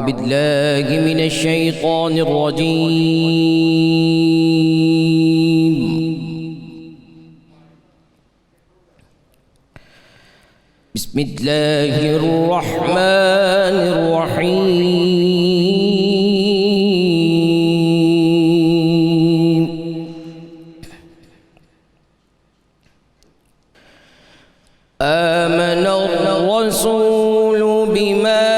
بالله من الشيطان الرجيم. بسم الله الرحمن الرحيم. آمن الرسول بما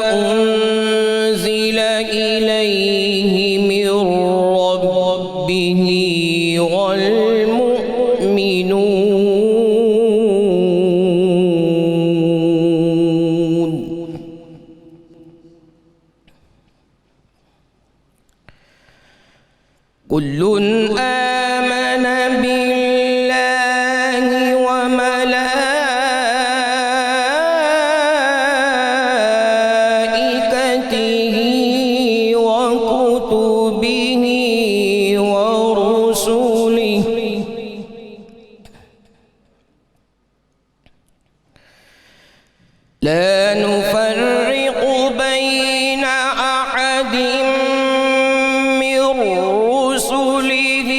أنزل إليه من ربه والمؤمنون كل آمن بالله وملائكته وكتبه ورسله لا نفرق بين أحد من رسله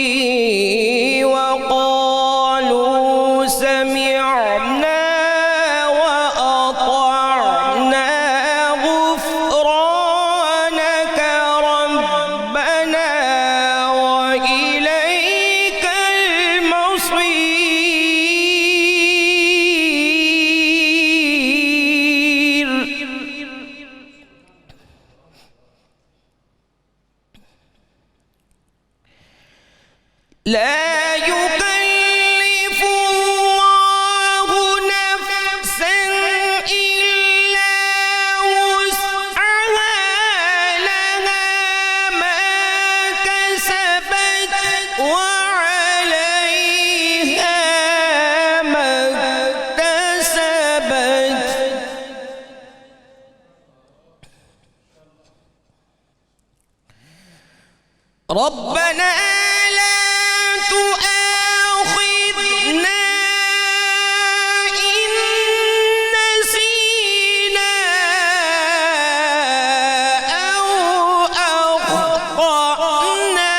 وقالوا سمعنا وأطعنا غفرانك ربنا وإليك المصير. لا يكلف الله نفسا إلا وسعها لها ما كسبت وعليها ما اكتسبت. ربنا لا تؤاخذنا إن نسينا أو أخطأنا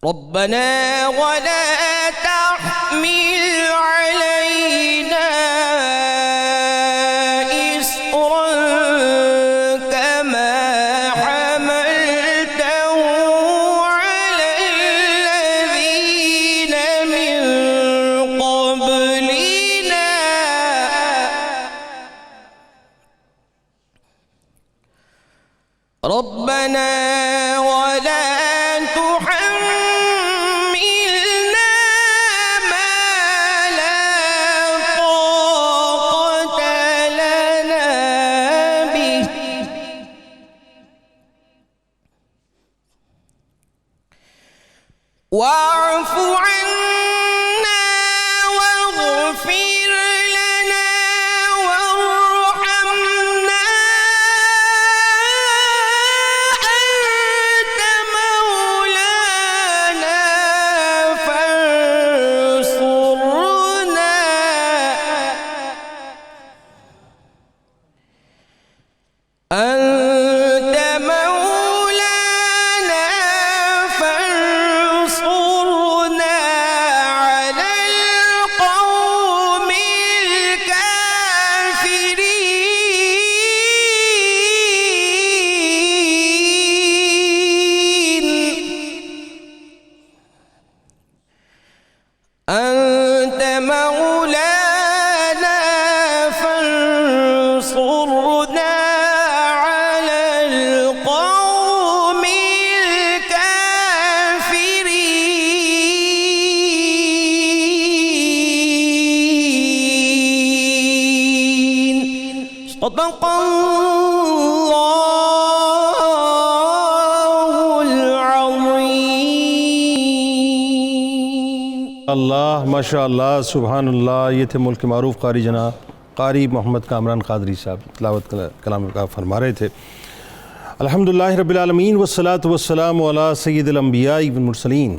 ربنا ولا تحمل علينا إصرا كما حملته على الذين من قبلنا ربنا ولا تحملنا ما لا طاقة لنا به واعف عنا واغفر لنا وارحمنا أنت مولانا فانصرنا أنت مولانا فانصرنا على القوم الكافرين. أنت مولانا فانصرنا على القوم الكافرين. صدق الله العظيم. اللہ ماشاء اللہ سبحان اللہ. یہ تھے ملک معروف قاری جناب قاری محمد کامران قادری صاحب تلاوت کلام کا فرما رہے تھے. الحمدللہ رب العالمین والصلاة والسلام علی سید الانبیاء والمرسلین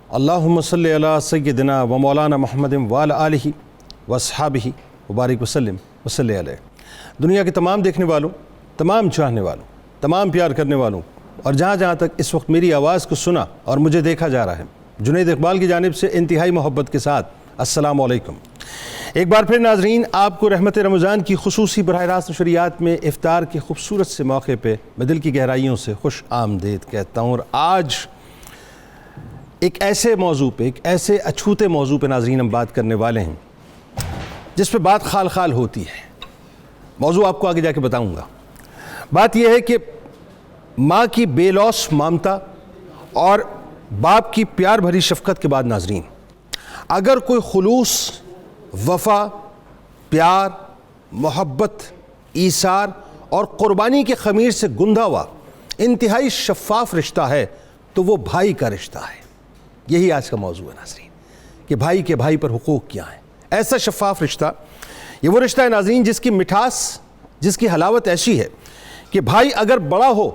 اللہم صلی علی سیدنا و مولانا محمد وعلی آلہ و اصحابہ وبارک وسلم وصلی علیہ۔ دنیا کے تمام دیکھنے والوں، تمام چاہنے والوں، تمام پیار کرنے والوں اور جہاں جہاں تک اس وقت میری آواز کو سنا اور مجھے دیکھا جا رہا ہے، جنید اقبال کی جانب سے انتہائی محبت کے ساتھ السلام علیکم۔ ایک بار پھر ناظرین، آپ کو رحمت رمضان کی خصوصی براہ راست نشریات میں افطار کے خوبصورت سے موقع پہ میں دل کی گہرائیوں سے خوش آمدید کہتا ہوں۔ اور آج ایک ایسے موضوع پہ، ایک ایسے اچھوتے موضوع پہ ناظرین ہم بات کرنے والے ہیں جس پہ بات خال خال ہوتی ہے۔ موضوع آپ کو آگے جا کے بتاؤں گا۔ بات یہ ہے کہ ماں کی بے لوث ممتا اور باپ کی پیار بھری شفقت کے بعد ناظرین، اگر کوئی خلوص، وفا، پیار، محبت، ایثار اور قربانی کے خمیر سے گندھا ہوا انتہائی شفاف رشتہ ہے تو وہ بھائی کا رشتہ ہے۔ یہی آج کا موضوع ہے ناظرین، کہ بھائی کے بھائی پر حقوق کیا ہیں۔ ایسا شفاف رشتہ، یہ وہ رشتہ ہے ناظرین جس کی مٹھاس، جس کی حلاوت ایسی ہے کہ بھائی اگر بڑا ہو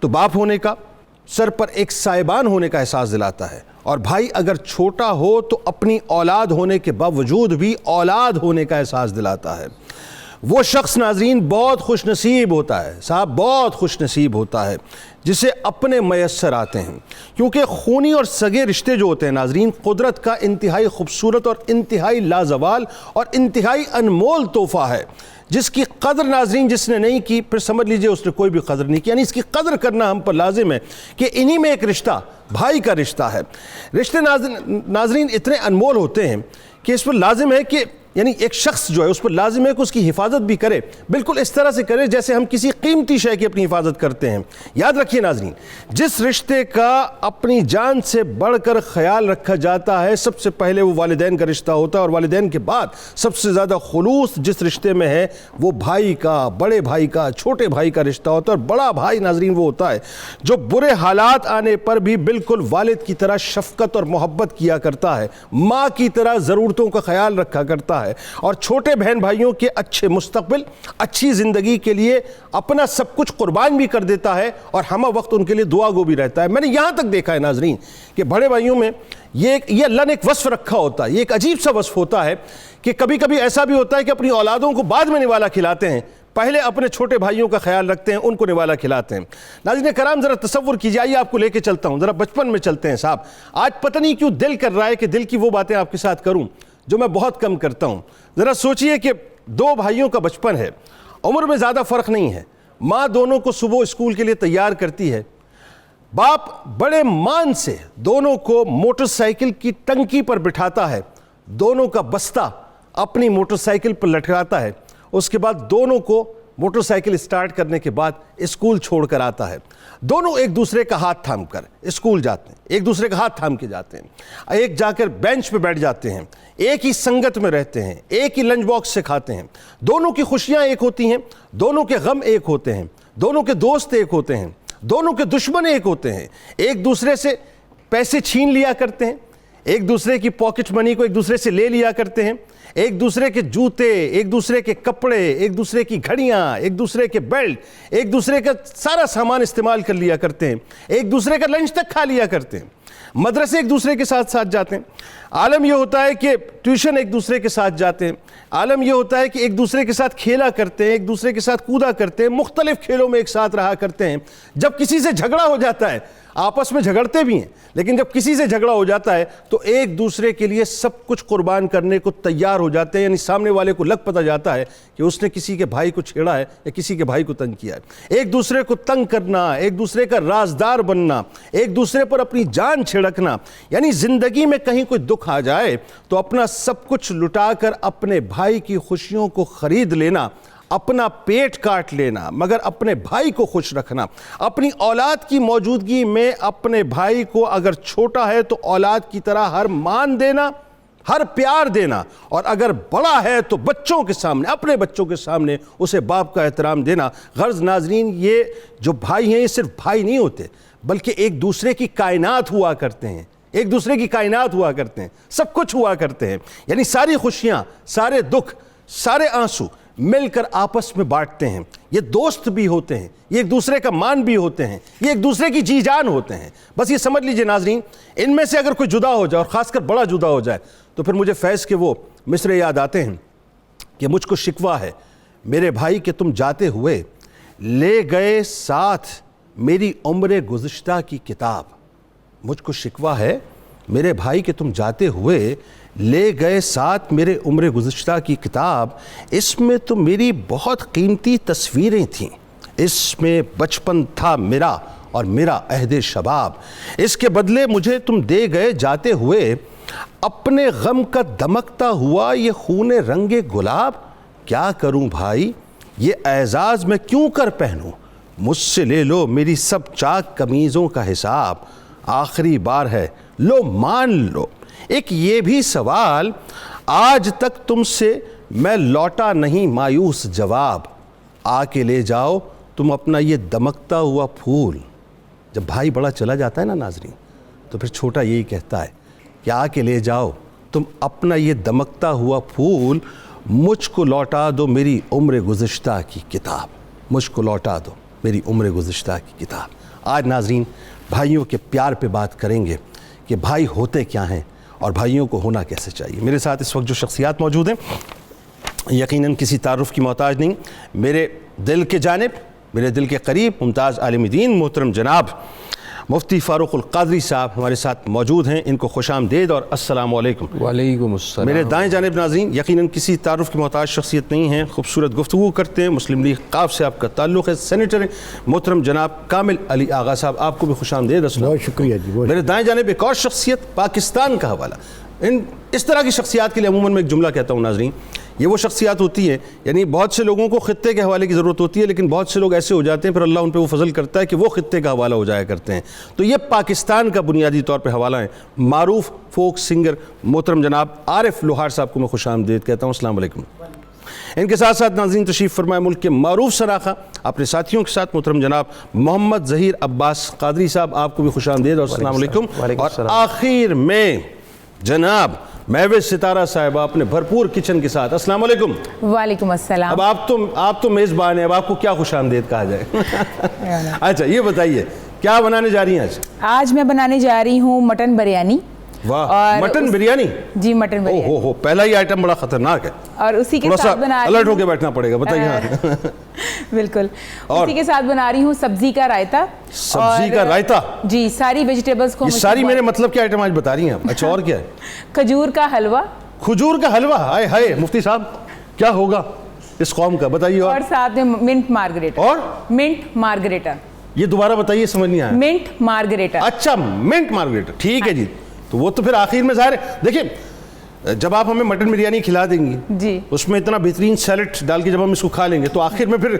تو باپ ہونے کا، سر پر ایک سائبان ہونے کا احساس دلاتا ہے، اور بھائی اگر چھوٹا ہو تو اپنی اولاد ہونے کے باوجود بھی اولاد ہونے کا احساس دلاتا ہے۔ وہ شخص ناظرین بہت خوش نصیب ہوتا ہے، صاحب بہت خوش نصیب ہوتا ہے جسے اپنے میسر آتے ہیں، کیونکہ خونی اور سگے رشتے جو ہوتے ہیں ناظرین قدرت کا انتہائی خوبصورت اور انتہائی لازوال اور انتہائی انمول تحفہ ہے، جس کی قدر ناظرین جس نے نہیں کی پھر سمجھ لیجئے اس نے کوئی بھی قدر نہیں کی۔ یعنی اس کی قدر کرنا ہم پر لازم ہے کہ انہی میں ایک رشتہ بھائی کا رشتہ ہے۔ رشتے ناظرین اتنے انمول ہوتے ہیں کہ اس پر لازم ہے کہ یعنی ایک شخص جو ہے اس پر لازم ہے کہ اس کی حفاظت بھی کرے، بالکل اس طرح سے کرے جیسے ہم کسی قیمتی شے کی اپنی حفاظت کرتے ہیں۔ یاد رکھیے ناظرین، جس رشتے کا اپنی جان سے بڑھ کر خیال رکھا جاتا ہے سب سے پہلے وہ والدین کا رشتہ ہوتا ہے، اور والدین کے بعد سب سے زیادہ خلوص جس رشتے میں ہے وہ بھائی کا، بڑے بھائی کا، چھوٹے بھائی کا رشتہ ہوتا ہے۔ اور بڑا بھائی ناظرین وہ ہوتا ہے جو برے حالات آنے پر بھی بالکل والد کی طرح شفقت اور محبت کیا کرتا ہے، ماں کی طرح ضرورتوں کا خیال رکھا کرتا ہے، اور چھوٹے بہن بھائیوں کے اچھے مستقبل، اچھی زندگی کے لیے اپنا سب کچھ قربان بھی کر دیتا ہے اور ہمہ وقت ان کے لیے دعا گو بھی رہتا ہے۔ میں نے یہاں تک دیکھا ہے ناظرین کہ بڑے بھائیوں میں یہ اللہ نے ایک وصف رکھا ہوتا ہے، یہ ایک عجیب سا وصف ہوتا ہے کہ کبھی کبھی ایسا بھی ہوتا ہے کہ اپنی اولادوں کو بعد میں نوالا کھلاتے ہیں، پہلے اپنے چھوٹے بھائیوں کا خیال رکھتے ہیں، ان کو نوالا کھلاتے ہیں۔ ناظرین کرام ذرا تصور کیجیے، آئیے آپ کو لے کے چلتا ہوں، ذرا بچپن میں چلتے ہیں صاحب۔ آج پتہ نہیں کیوں دل کر رہا ہے کہ دل کی وہ باتیں آپ کے ساتھ کروں جو میں بہت کم کرتا ہوں۔ ذرا سوچئے کہ دو بھائیوں کا بچپن ہے، عمر میں زیادہ فرق نہیں ہے، ماں دونوں کو صبح اسکول کے لیے تیار کرتی ہے، باپ بڑے مان سے دونوں کو موٹر سائیکل کی ٹنکی پر بٹھاتا ہے، دونوں کا بستہ اپنی موٹر سائیکل پر لٹکاتا ہے، اس کے بعد دونوں کو موٹر سائیکل اسٹارٹ کرنے کے بعد اسکول چھوڑ کر آتا ہے۔ دونوں ایک دوسرے کا ہاتھ تھام کر اسکول جاتے ہیں، ایک دوسرے کا ہاتھ تھام کے جاتے ہیں، ایک جا کر بینچ پہ بیٹھ جاتے ہیں، ایک ہی سنگت میں رہتے ہیں، ایک ہی لنچ باکس سے کھاتے ہیں، دونوں کی خوشیاں ایک ہوتی ہیں، دونوں کے غم ایک ہوتے ہیں، دونوں کے دوست ایک ہوتے ہیں، دونوں کے دشمن ایک ہوتے ہیں، ایک دوسرے سے پیسے چھین لیا کرتے ہیں، ایک دوسرے کی پاکٹ منی کو ایک دوسرے سے لے لیا کرتے ہیں، ایک دوسرے کے جوتے، ایک دوسرے کے کپڑے، ایک دوسرے کی گھڑیاں، ایک دوسرے کے بیلٹ، ایک دوسرے کا سارا سامان استعمال کر لیا کرتے ہیں، ایک دوسرے کا لنچ تک کھا لیا کرتے ہیں، مدرسے ایک دوسرے کے ساتھ ساتھ جاتے ہیں، عالم یہ ہوتا ہے کہ ٹیوشن ایک دوسرے کے ساتھ جاتے ہیں، عالم یہ ہوتا ہے کہ ایک دوسرے کے ساتھ کھیلا کرتے ہیں، ایک دوسرے کے ساتھ کودا کرتے ہیں، مختلف کھیلوں میں ایک ساتھ رہا کرتے ہیں۔ جب کسی سے جھگڑا ہو جاتا ہے، آپس میں جھگڑتے بھی ہیں، لیکن جب کسی سے جھگڑا ہو جاتا ہے تو ایک دوسرے کے لیے سب کچھ قربان کرنے کو تیار ہو جاتے ہیں۔ یعنی سامنے والے کو لگ پتہ جاتا ہے کہ اس نے کسی کے بھائی کو چھیڑا ہے یا کسی کے بھائی کو تنگ کیا ہے۔ ایک دوسرے کو تنگ کرنا، ایک دوسرے کا رازدار بننا، ایک دوسرے پر اپنی جان چھڑکنا، یعنی زندگی میں کہیں کوئی دکھ آ جائے تو اپنا سب کچھ لٹا کر اپنے بھائی کی خوشیوں کو خرید لینا، اپنا پیٹ کاٹ لینا مگر اپنے بھائی کو خوش رکھنا، اپنی اولاد کی موجودگی میں اپنے بھائی کو اگر چھوٹا ہے تو اولاد کی طرح ہر مان دینا، ہر پیار دینا، اور اگر بڑا ہے تو بچوں کے سامنے، اپنے بچوں کے سامنے اسے باپ کا احترام دینا۔ غرض ناظرین یہ جو بھائی ہیں یہ صرف بھائی نہیں ہوتے بلکہ ایک دوسرے کی کائنات ہوا کرتے ہیں، ایک دوسرے کی کائنات ہوا کرتے ہیں، سب کچھ ہوا کرتے ہیں۔ یعنی ساری خوشیاں، سارے دکھ، سارے آنسو مل کر آپس میں بانٹتے ہیں، یہ دوست بھی ہوتے ہیں، یہ ایک دوسرے کا مان بھی ہوتے ہیں، یہ ایک دوسرے کی جی جان ہوتے ہیں۔ بس یہ سمجھ لیجئے ناظرین، ان میں سے اگر کوئی جدا ہو جائے اور خاص کر بڑا جدا ہو جائے تو پھر مجھے فیض کے وہ مصرے یاد آتے ہیں کہ مجھ کو شکوہ ہے میرے بھائی کہ تم جاتے ہوئے لے گئے ساتھ میری عمر گزشتہ کی کتاب۔ مجھ کو شکوہ ہے میرے بھائی کہ تم جاتے ہوئے لے گئے ساتھ میرے عمر گزشتہ کی کتاب، اس میں تو میری بہت قیمتی تصویریں تھیں، اس میں بچپن تھا میرا اور میرا عہد شباب، اس کے بدلے مجھے تم دے گئے جاتے ہوئے اپنے غم کا دمکتا ہوا یہ خون رنگ گلاب۔ کیا کروں بھائی یہ اعزاز میں کیوں کر پہنوں، مجھ سے لے لو میری سب چاک قمیضوں کا حساب، آخری بار ہے لو مان لو۔ ایک یہ بھی سوال آج تک تم سے میں لوٹا نہیں مایوس جواب، آ کے لے جاؤ تم اپنا یہ دمکتا ہوا پھول۔ جب بھائی بڑا چلا جاتا ہے نا ناظرین تو پھر چھوٹا یہی کہتا ہے کہ آ کے لے جاؤ تم اپنا یہ دمکتا ہوا پھول، مجھ کو لوٹا دو میری عمر گزشتہ کی کتاب، مجھ کو لوٹا دو میری عمر گزشتہ کی کتاب۔ آج ناظرین بھائیوں کے پیار پہ بات کریں گے کہ بھائی ہوتے کیا ہیں اور بھائیوں کو ہونا کیسے چاہیے۔ میرے ساتھ اس وقت جو شخصیات موجود ہیں یقیناً کسی تعارف کی محتاج نہیں، میرے دل کے جانب، میرے دل کے قریب ممتاز عالم دین محترم جناب مفتی فاروق القادری صاحب ہمارے ساتھ موجود ہیں، ان کو خوش آمدید اور السلام علیکم۔ وعلیکم السلام۔ میرے دائیں جانب ناظرین یقیناً کسی تعارف کی محتاج شخصیت نہیں ہیں، خوبصورت گفتگو کرتے ہیں، مسلم لیگ قاف سے آپ کا تعلق ہے، سینیٹر ہیں محترم جناب کامل علی آغا صاحب، آپ کو بھی خوش آمدید۔ بہت شکریہ جی۔ میرے دائیں جانب ایک اور شخصیت پاکستان کا حوالہ، اس طرح کی شخصیات کے لیے عموماً میں ایک جملہ کہتا ہوں ناظرین، یہ وہ شخصیات ہوتی ہیں، یعنی بہت سے لوگوں کو خطے کے حوالے کی ضرورت ہوتی ہے لیکن بہت سے لوگ ایسے ہو جاتے ہیں پھر اللہ ان پہ وہ فضل کرتا ہے کہ وہ خطے کا حوالہ ہو جایا کرتے ہیں، تو یہ پاکستان کا بنیادی طور پہ حوالہ ہے۔ معروف فوک سنگر محترم جناب عارف لوہار صاحب کو میں خوش آمدید کہتا ہوں، السلام علیکم۔ ان کے ساتھ ساتھ ناظرین تشریف فرمائے ملک کے معروف سراخہ اپنے ساتھیوں کے ساتھ محترم جناب محمد ظہیر عباس قادری صاحب، آپ کو بھی خوش آمدید اور السلام علیکم۔ اور آخر میں جناب محوش ستارہ صاحبہ اپنے بھرپور کچن کے ساتھ، السلام علیکم۔ وعلیکم السلام۔ اب آپ تو میزبان ہیں، اب آپ کو کیا خوش آمدید کہا جائے؟ اچھا یہ بتائیے کیا بنانے جا رہی ہیں آج؟ آج میں بنانے جا رہی ہوں مٹن بریانی۔ واہ، مٹن بریانی؟ جی مٹن بریانی۔ ہو پہلا ہی آئٹم بڑا خطرناک ہے، اور اسی کے تھوڑا سا ساتھ بنا رہی الرٹ ہو کے بیٹھنا پڑے گا، بتائیے۔ بالکل، اسی کے ساتھ بنا رہی ہوں سبزی کا رائتا۔ سبزی کا رائتا؟ جی، ساری ویجیٹیبلز کو یہ ساری میرے مطلب کے آئٹم آج بتا رہی ہیں آپ؟ اچھا اور کیا ہے؟ کھجور کا حلوہ۔ کھجور کا حلوہ؟ ہائے ہائے مفتی صاحب کیا ہوگا اس قوم کا، بتائیے۔ اور ساتھ میں منٹ مارگریٹا۔ اور منٹ مارگریٹا؟ یہ دوبارہ بتائیے، سمجھ نہیں آیا۔ Minute margarita. اچھا منٹ مارگریٹا، ٹھیک ہے جی، تو وہ تو پھر آخر میں ظاہر ہے۔ دیکھیں جب آپ ہمیں مٹن بریانی کھلا دیں گی جی، اس میں اتنا بہترین سیلڈ ڈال کے جب ہم اس کو کھا لیں گے تو آخر میں پھر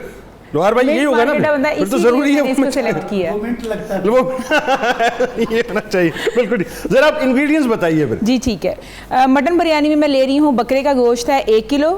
لوہار بھائی یہی ہوگا نا، پھر تو ضروری ہے اس کو سلیکٹ کیا۔ یہ ہونا چاہیے، بالکل۔ ذرا آپ انگریڈینٹس بتائیے پھر۔ جی ٹھیک ہے، مٹن بریانی میں لے رہی ہوں بکرے کا گوشت ہے 1 کلو،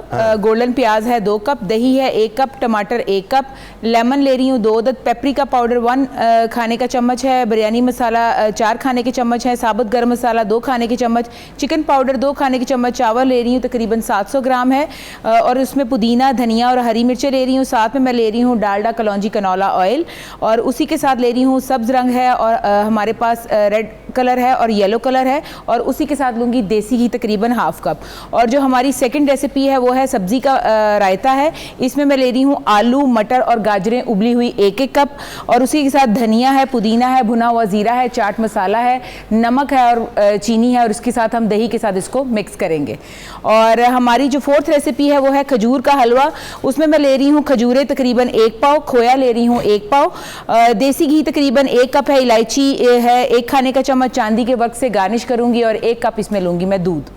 گولڈن پیاز ہے 2 کپ، دہی ہے 1 کپ، ٹماٹر 1 کپ، لیمن لے رہی ہوں 2 عدد، پیپریکا پاؤڈر 1 کھانے کا چمچ ہے، بریانی مسالہ 4 کھانے کے چمچ ہے، ثابت گرم مسالہ 2 کھانے کے چمچ، چکن پاؤڈر 2 کھانے کے چمچ، چاول لے رہی ہوں تقریباً 700 گرام ہے، اور اس میں پودینہ دھنیا اور ہری مرچیں لے رہی ہوں، ساتھ میں لے رہی ہوں ڈالڈا کلونجی کنولا آئل، اور اسی کے ساتھ لے رہی ہوں سبز رنگ ہے اور ہمارے پاس ریڈ کلر ہے اور یلو کلر ہے، اور اسی کے ساتھ لوں گی دیسی گھی تقریباً ½ کپ۔ اور جو ہماری سیکنڈ ریسیپی ہے وہ ہے سبزی کا رائتا ہے، اس میں لے رہی ہوں آلو مٹر اور گاجریں ابلی ہوئی 1 کپ، اور اسی کے ساتھ دھنیا ہے، پودینہ ہے، بھنا ہوا زیرہ ہے، چاٹ مسالہ ہے، نمک ہے اور چینی ہے، اور اس کے ساتھ ہم دہی کے ساتھ اس کو مکس کریں گے۔ اور ہماری جو 4تھ ریسیپی ہے وہ ہے کھجور کا حلوہ، اس میں لے رہی ہوں کھجوریں تقریباً 1 پاؤ، کھویا لے رہی ہوں 1 پاؤ، دیسی گھی تقریباً 1 کپ ہے، الائچی ہے 1 کھانے کا چمچ، چاندی کے وقت سے گارنش کروں گی، اور 1 کپ اس میں لوں گی میں دودھ۔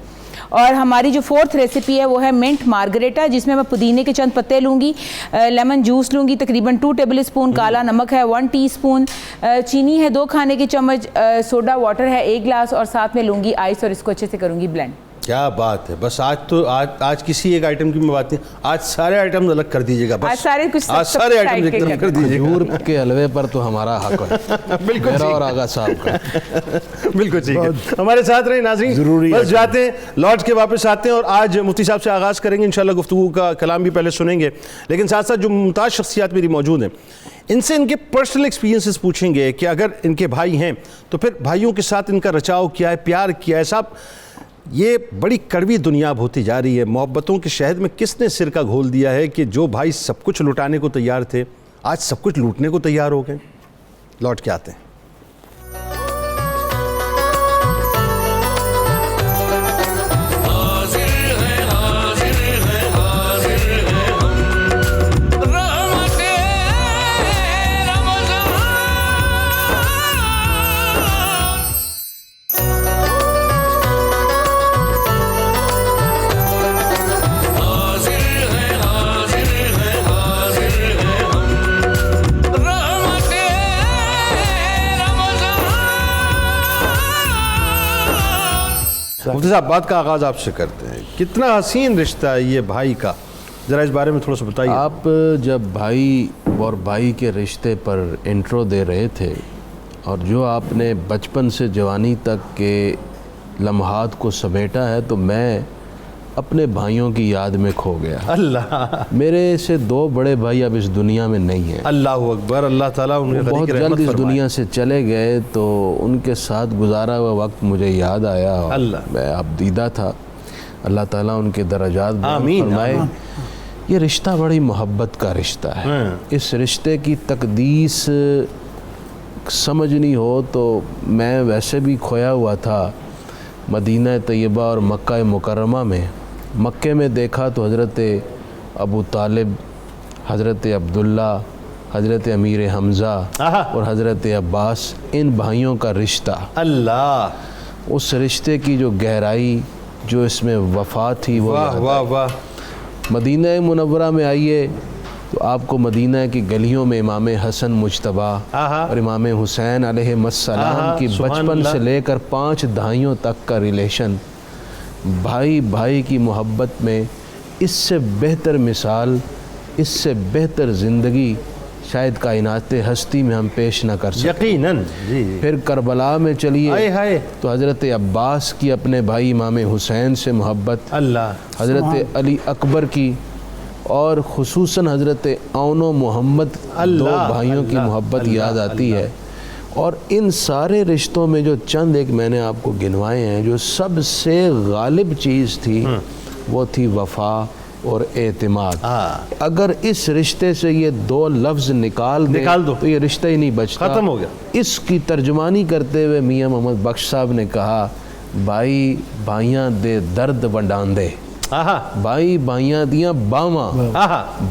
اور ہماری جو 4تھ ریسیپی ہے وہ ہے منٹ مارگریٹا، جس میں پودینے کے چند پتے لوں گی، لیمن جوس لوں گی تقریباً 2 ٹیبل اسپون، کالا نمک ہے 1 ٹی اسپون، چینی ہے 2 کھانے کے چمچ، سوڈا واٹر ہے 1 گلاس، اور ساتھ میں لوں گی آئس، اور اس کو اچھے سے کروں گی بلینڈ۔ کیا بات ہے. بس آج کسی ایک آئٹم کی میں بات نہیں, آج سارے آئٹم الگ کر دیجیے گا. آج سارے کچھ آج سارے آئٹم ایک طرف کر دیجیے گا. کھجور کے حلوے پر تو ہمارا حق ہے, بالکل میرا اور آغا صاحب کا. بالکل ٹھیک ہے. ہمارے ساتھ رہے ناظرین, ضروری بس جاتے ہیں, لوٹ کے واپس آتے ہیں اور آج مفتی صاحب سے آغاز کریں گے. انشاءاللہ گفتگو کا کلام بھی پہلے سنیں گے, لیکن ساتھ ساتھ جو ممتاز شخصیات میری موجود ہیں ان سے ان کے پرسنل ایکسپیرینسز پوچھیں گے کہ اگر ان کے بھائی ہیں تو پھر بھائیوں کے ساتھ ان کا رچاؤ کیا ہے, پیار کیا ہے. صاحب یہ بڑی کڑوی دنیا اب ہوتی جا رہی ہے, محبتوں کے شہد میں کس نے سرکہ گھول دیا ہے کہ جو بھائی سب کچھ لٹانے کو تیار تھے آج سب کچھ لوٹنے کو تیار ہو گئے. لوٹ کے آتے ہیں. مفتی صاحب بات کا آغاز آپ سے کرتے ہیں. کتنا حسین رشتہ ہے یہ بھائی کا, ذرا اس بارے میں تھوڑا سا بتائیے. آپ جب بھائی اور بھائی کے رشتے پر انٹرو دے رہے تھے اور جو آپ نے بچپن سے جوانی تک کے لمحات کو سمیٹا ہے تو میں اپنے بھائیوں کی یاد میں کھو گیا. اللہ, میرے سے 2 بڑے بھائی اب اس دنیا میں نہیں ہیں. اللہ اکبر. اللہ تعالیٰ انہیں بہت جلد اس دنیا سے چلے گئے تو ان کے ساتھ گزارا ہوا وقت مجھے یاد آیا اور میں اب دیدہ تھا. اللہ تعالیٰ ان کے درجات بلند فرمائے. یہ رشتہ بڑی محبت کا رشتہ ہے. اس رشتے کی تقدیس سمجھنی ہو تو میں ویسے بھی کھویا ہوا تھا مدینہ طیبہ اور مکہ مکرمہ میں. مکے میں دیکھا تو حضرت ابو طالب, حضرت عبداللہ, حضرت امیر حمزہ اور حضرت عباس, ان بھائیوں کا رشتہ. اللہ, اس رشتے کی جو گہرائی, جو اس میں وفا تھی وہ واہ واہ واہ. مدینہ منورہ میں آئیے تو آپ کو مدینہ کی گلیوں میں امام حسن مجتبیٰ اور امام حسین علیہ السلام کی بچپن سے لے کر 5 دہائیوں تک کا ریلیشن, بھائی بھائی کی محبت میں اس سے بہتر مثال, اس سے بہتر زندگی شاید کائنات ہستی میں ہم پیش نہ کر سکتے. یقیناً. پھر کربلا میں چلیے تو حضرت عباس کی اپنے بھائی امام حسین سے محبت, اللہ, حضرت علی اکبر کی, اور خصوصاً حضرت اون و محمد, 2 بھائیوں کی محبت یاد آتی ہے. اور ان سارے رشتوں میں جو چند ایک میں نے آپ کو گنوائے ہیں, جو سب سے غالب چیز تھی وہ تھی وفا اور اعتماد. اگر اس رشتے سے یہ 2 لفظ نکال دو تو یہ رشتہ ہی نہیں بچتا, ختم ہو گیا. اس کی ترجمانی کرتے ہوئے میاں محمد بخش صاحب نے کہا, بھائی بھائیاں دے درد ونڈان دے, بھائی بھائیاں دیاں باواں,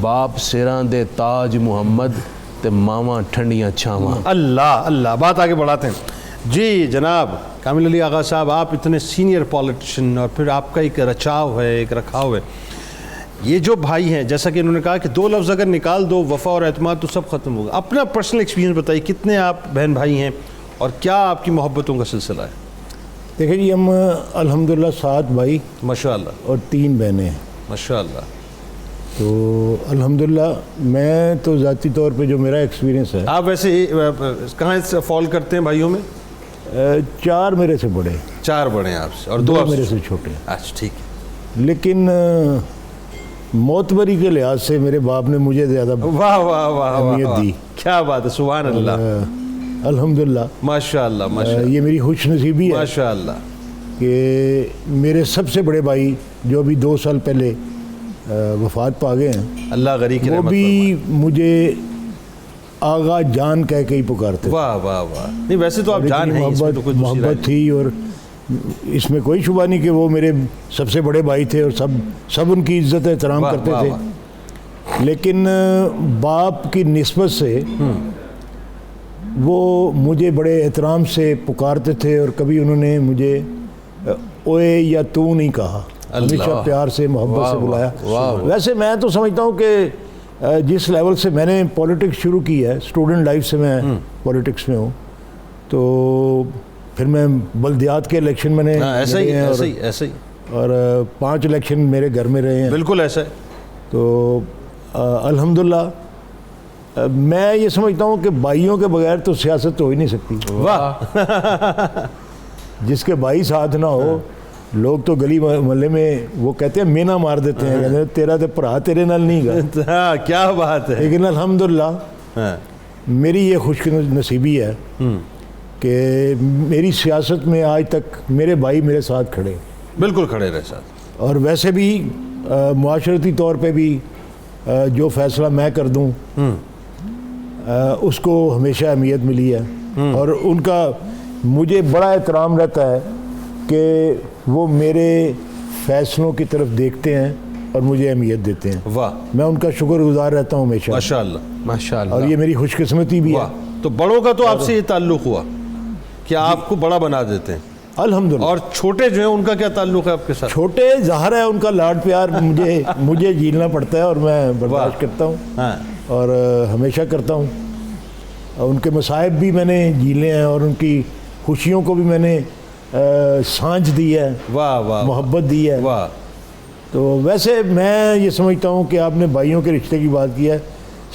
باپ سراں دے تاج محمد تے ماواں ٹھنڈیاں چھاواں. اللہ اللہ. بات آگے بڑھاتے ہیں. جی جناب کامل علی آغا صاحب, آپ اتنے سینئر پولیٹیشن اور پھر آپ کا ایک رچاؤ ہے, ایک رکھاؤ ہے. یہ جو بھائی ہیں, جیسا کہ انہوں نے کہا کہ 2 لفظ اگر نکال دو, وفا اور اعتماد, تو سب ختم ہوگا. اپنا پرسنل ایکسپیرینس بتائیے, کتنے آپ بہن بھائی ہیں اور کیا آپ کی محبتوں کا سلسلہ ہے؟ دیکھیں جی, ہم الحمدللہ 7 بھائی ماشاء اللہ اور 3 بہنیں ہیں. ماشاء اللہ. تو الحمدللہ میں تو ذاتی طور پہ جو میرا ایکسپیرینس ہے, آپ ویسے کہاں سے فال کرتے ہیں بھائیوں میں؟ 4 میرے سے بڑے, 4 بڑے ہیں آپ سے اور 2 میرے سے چھوٹے. اچھا ٹھیک ہے. لیکن موتبری کے لحاظ سے میرے باپ نے مجھے زیادہ واہ واہ واہ اہمیت دی. کیا بات ہے, سبحان اللہ, الحمدللہ. ماشاء اللہ ماشاء اللہ. یہ میری خوش نصیبی ہے ماشاء اللہ کہ میرے سب سے بڑے بھائی جو ابھی 2 سال پہلے وفات پا گئے ہیں, اللہ غریب کی وہ رحمت بھی مجھے آغا جان کہہ کے ہی پکارتے. واہ واہ واہ. نہیں ویسے تو آپ جان ہیں, اس میں تو کچھ محبت تھی اور اس میں کوئی شبہ نہیں کہ وہ میرے سب سے بڑے بھائی تھے اور سب ان کی عزت احترام کرتے تھے. لیکن باپ کی نسبت سے وہ مجھے بڑے احترام سے پکارتے تھے اور کبھی انہوں نے مجھے اوے یا تو نہیں کہا, ہمیشہ پیار سے محبت سے بلایا. ویسے میں تو سمجھتا ہوں کہ جس لیول سے میں نے پولیٹکس شروع کی ہے, اسٹوڈنٹ لائف سے میں پولیٹکس میں ہوں, تو پھر میں بلدیات کے الیکشن میں نے ایسا ہی اور 5 الیکشن میرے گھر میں رہے ہیں. بالکل ایسا ہے. تو الحمدللہ میں یہ سمجھتا ہوں کہ بھائیوں کے بغیر تو سیاست تو ہو ہی نہیں سکتی. واہ. جس کے بھائی ساتھ نہ ہو, لوگ تو گلی محلے میں وہ کہتے ہیں مینا مار دیتے ہیں, کہتے ہیں تیرا تو بھرا تیرے نال نہیں گا. ہاں کیا بات ہے. لیکن الحمدللہ میری یہ خوش نصیبی ہے کہ میری سیاست میں آج تک میرے بھائی میرے ساتھ کھڑے. بالکل کھڑے رہے ساتھ. اور ویسے بھی معاشرتی طور پہ بھی جو فیصلہ میں کر دوں اس کو ہمیشہ اہمیت ملی ہے, اور ان کا مجھے بڑا احترام رہتا ہے کہ وہ میرے فیصلوں کی طرف دیکھتے ہیں اور مجھے اہمیت دیتے ہیں. واہ. میں ان کا شکر گزار رہتا ہوں ہمیشہ. ماشاءاللہ ماشاءاللہ. اور یہ میری خوش قسمتی بھی ہے. واہ. تو بڑوں کا تو آپ سے یہ تعلق ہوا کہ آپ کو بڑا بنا دیتے ہیں. الحمدللہ. اور چھوٹے جو ہیں ان کا کیا تعلق ہے آپ کے ساتھ؟ چھوٹے ظاہر ہے ان کا لاڈ پیار مجھے جھیلنا پڑتا ہے اور میں برداشت کرتا ہوں. ہاں. اور ہمیشہ کرتا ہوں. ان کے مصائب بھی میں نے جھیلے ہیں اور ان کی خوشیوں کو بھی میں نے سانجھ دی ہے. واہ واہ. محبت دی ہے. واہ. تو ویسے میں یہ سمجھتا ہوں کہ آپ نے بھائیوں کے رشتے کی بات کی ہے,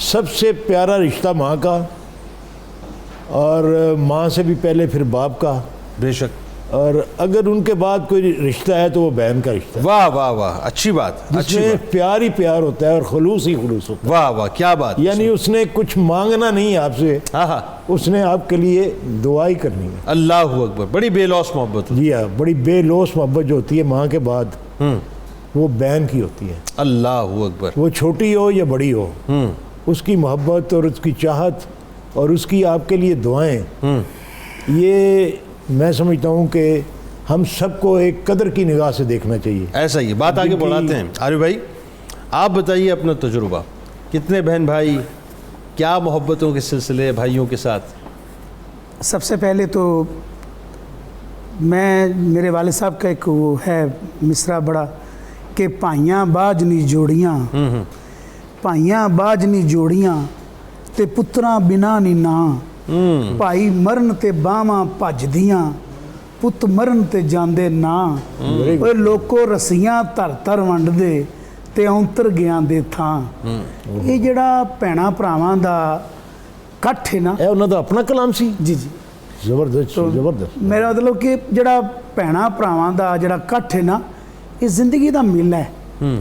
سب سے پیارا رشتہ ماں کا, اور ماں سے بھی پہلے پھر باپ کا, بے شک. اور اگر ان کے بعد کوئی رشتہ ہے تو وہ بہن کا رشتہ ہے. واہ واہ واہ. اچھی بات. جس اچھی میں بات. پیار ہی پیار ہوتا ہے اور خلوص ہی خلوص ہوتا ہے. واہ واہ. کیا بات. یعنی اس نے کچھ مانگنا نہیں آپ سے, ہاں ہاں. اس نے آپ کے لیے دعا ہی کرنی ہے. اللہ اکبر. بڑی بے لوث محبت. جی ہاں, بڑی بے لوث محبت جو ہوتی ہے ماں کے بعد وہ بہن کی ہوتی ہے. اللہ اکبر. وہ چھوٹی ہو یا بڑی ہو, اس کی محبت اور اس کی چاہت اور اس کی آپ کے لیے دعائیں, یہ میں سمجھتا ہوں کہ ہم سب کو ایک قدر کی نگاہ سے دیکھنا چاہیے. ایسا ہی بات آگے بڑھاتے ہیں. عارف بھائی آپ بتائیے اپنا تجربہ, کتنے بہن بھائی, کیا محبتوں کے سلسلے بھائیوں کے ساتھ؟ سب سے پہلے تو میں میرے والد صاحب کا ایک وہ ہے مصرع بڑا کہ پائیاں باج نی جوڑیاں, پائیاں باج نی جوڑیاں تے پتراں بنا نی نا, بھائی مرن تے باواں بھجدیاں پت مرن تے جاندے نا, اوے لوکو رسیاں تر تر ونڈ دے تے اونتر گیاں دے تھاں. یہ جڑا بھیناں بھراواں دا کٹھ ہے نا, اے انہاں دا اپنا کلام سی. جی جی زبردست زبردست. میرا مطلب کہ جڑا بھیناں بھراواں دا جڑا کٹھ ہے نا, یہ زندگی دا میلہ ہے.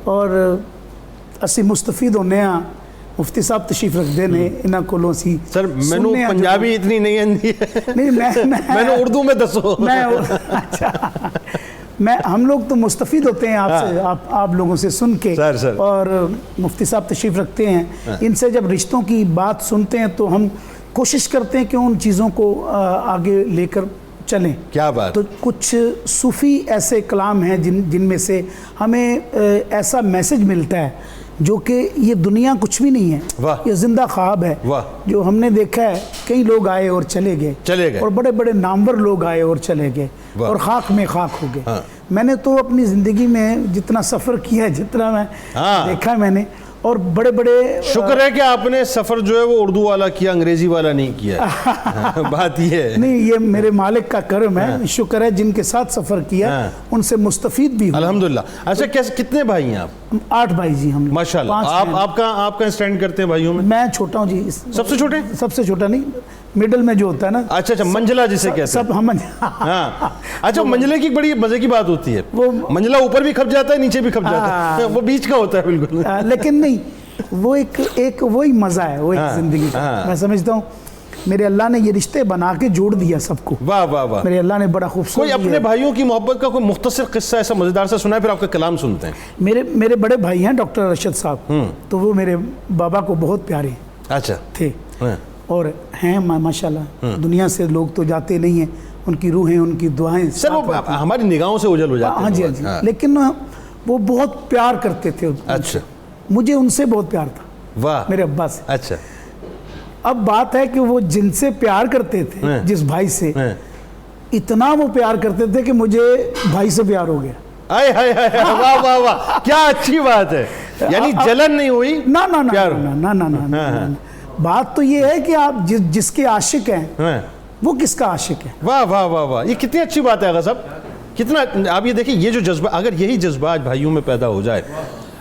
اور اسی مستفید ہونے ہاں, مفتی صاحب تشریف رکھتے ہیں, انہاں کولوں سی سر مینوں پنجابی اتنی نہیں آندی ہے, نہیں میں نے اردو میں دسو. اچھا میں ہم لوگ تو مستفید ہوتے ہیں آپ سے, آپ لوگوں سے سن کے. سر. اور مفتی صاحب تشریف رکھتے ہیں, ان سے جب رشتوں کی بات سنتے ہیں تو ہم کوشش کرتے ہیں کہ ان چیزوں کو آگے لے کر چلیں. کیا بات. تو کچھ صوفی ایسے کلام ہیں جن میں سے ہمیں ایسا میسج ملتا ہے جو کہ یہ دنیا کچھ بھی نہیں ہے, یہ زندہ خواب ہے. جو ہم نے دیکھا ہے کئی لوگ آئے اور چلے گئے, اور بڑے بڑے نامور لوگ آئے اور چلے گئے, اور خاک میں خاک ہو گئے. میں نے تو اپنی زندگی میں جتنا سفر کیا ہے, جتنا میں دیکھا ہے میں نے, اور بڑے بڑے شکر ہے کہ آپ نے سفر جو ہے وہ اردو والا کیا, انگریزی والا نہیں کیا. بات یہ ہے نہیں, یہ میرے مالک کا کرم ہے, شکر ہے جن کے ساتھ سفر کیا ان سے مستفید بھی ہوں. الحمدللہ. اچھا کتنے بھائی ہیں آپ؟ 8 بھائی جی ہم. ماشاءاللہ. آپ کا اسٹینڈ کرتے ہیں بھائیوں میں؟ میں چھوٹا ہوں جی. سب سے چھوٹے؟ سب سے چھوٹا نہیں, مڈل میں جو ہوتا ہے نا. اچھا منجلا جسے کہتے ہیں. سب ہم. ہاں. اچھا منجلے کی بڑی مزے کی بات ہوتی ہے, منجلا اوپر بھی کھپ جاتا ہے نیچے بھی کھپ جاتا ہے, وہ بیچ کا ہوتا ہے بالکل. لیکن نہیں, وہ ایک وہی مزہ ہے, وہ ایک زندگی کا. میں سمجھتا ہوں میرے اللہ نے یہ رشتے بنا کے جوڑ دیا سب کو. واہ واہ واہ. میرے اللہ نے بڑا خوبصورت. کوئی اپنے بھائیوں کی محبت کا کوئی مختصر قصہ ایسا مزیدار سا سنا ہے, پھر آپ کا کلام سنتے ہیں. میرے بڑے بھائی ہیں ڈاکٹر ارشد صاحب, تو وہ میرے بابا کو بہت پیارے اچھا تھے اور ہیں ماشاءاللہ. دنیا سے لوگ تو جاتے نہیں ہیں, ان کی روحیں, ان کی دعائیں سر وہ ہماری نگاہوں سے اوجھل ہو جاتے ہیں. ہاں جی ہاں جی. لیکن وہ بہت پیار کرتے تھے. اچھا. مجھے ان سے بہت پیار تھا. واہ. میرے ابا سے. اچھا. اب بات ہے کہ وہ جن سے پیار کرتے تھے, جس بھائی سے, اتنا وہ پیار کرتے تھے کہ مجھے بھائی سے پیار ہو گیا. آئے ہائے ہائے, واہ واہ واہ, کیا اچھی بات ہے. یعنی جلن نہیں ہوئی. نا. بات تو یہ ہے کہ آپ جس کے عاشق ہیں وہ کس کا عاشق ہے. واہ واہ واہ واہ, یہ کتنی اچھی بات ہے آغا صاحب. کتنا آپ یہ دیکھیں یہ جو جذبہ، اگر یہی جذبہ آج بھائیوں میں پیدا ہو جائے.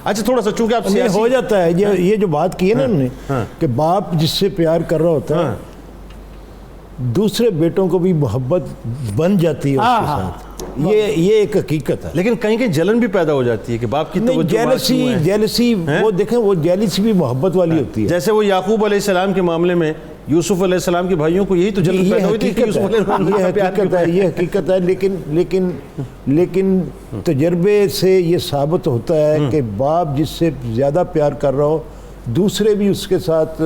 اچھا تھوڑا سا چونکہ آپ یہ ہو جاتا ہے. یہ جو بات کی ہے نا انہوں نے کہ باپ جس سے پیار کر رہا ہوتا ہے دوسرے بیٹوں کو بھی محبت بن جاتی ہے اس کے ساتھ. یہ ایک حقیقت ہے. لیکن کہیں کہیں جلن بھی پیدا ہو جاتی ہے کہ باپ کی توجہ جیلسی وہ دیکھیں وہ جیلسی بھی محبت والی ہوتی ہے. جیسے وہ یعقوب علیہ السلام کے معاملے میں یوسف علیہ السلام کے بھائیوں کو یہی تو جلن پیدا ہوئی تھی کہ یوسف علیہ السلام یہ حقیقت ہے. لیکن تجربے سے یہ ثابت ہوتا ہے کہ باپ جس سے زیادہ پیار کر رہا ہو دوسرے بھی اس کے ساتھ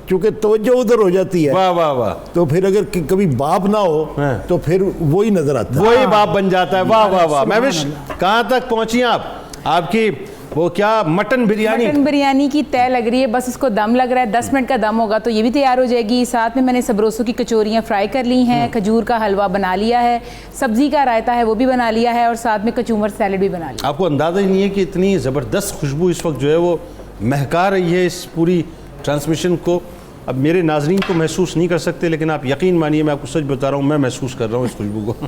چونکہ توجہ ادھر ہو جاتی ہے. واہ واہ واہ. تو پھر اگر کبھی باپ نہ ہو تو پھر وہی نظر آتا ہے, وہی باپ بن جاتا ہے. واہ واہ واہ. مہوش کہاں تک پہنچی آپ کی وہ کیا مٹن بریانی کی طے لگ رہی ہے, بس اس کو دم لگ رہا ہے, 10 منٹ کا دم ہوگا تو یہ بھی تیار ہو جائے گی. ساتھ میں نے سبروسو کی کچوریاں فرائی کر لی ہیں, کھجور کا حلوہ بنا لیا ہے, سبزی کا رائتا ہے وہ بھی بنا لیا ہے, اور ساتھ میں کچومر سیلڈ بھی بنا لیا. آپ کو اندازہ ہی نہیں ہے کہ اتنی زبردست خوشبو اس وقت جو ہے وہ مہکا رہی ہے اس پوری ٹرانسمیشن کو. اب میرے ناظرین تو محسوس نہیں کر سکتے, لیکن آپ یقین مانیے میں آپ کو سچ بتا رہا ہوں, میں محسوس کر رہا ہوں اس خوشبو کو.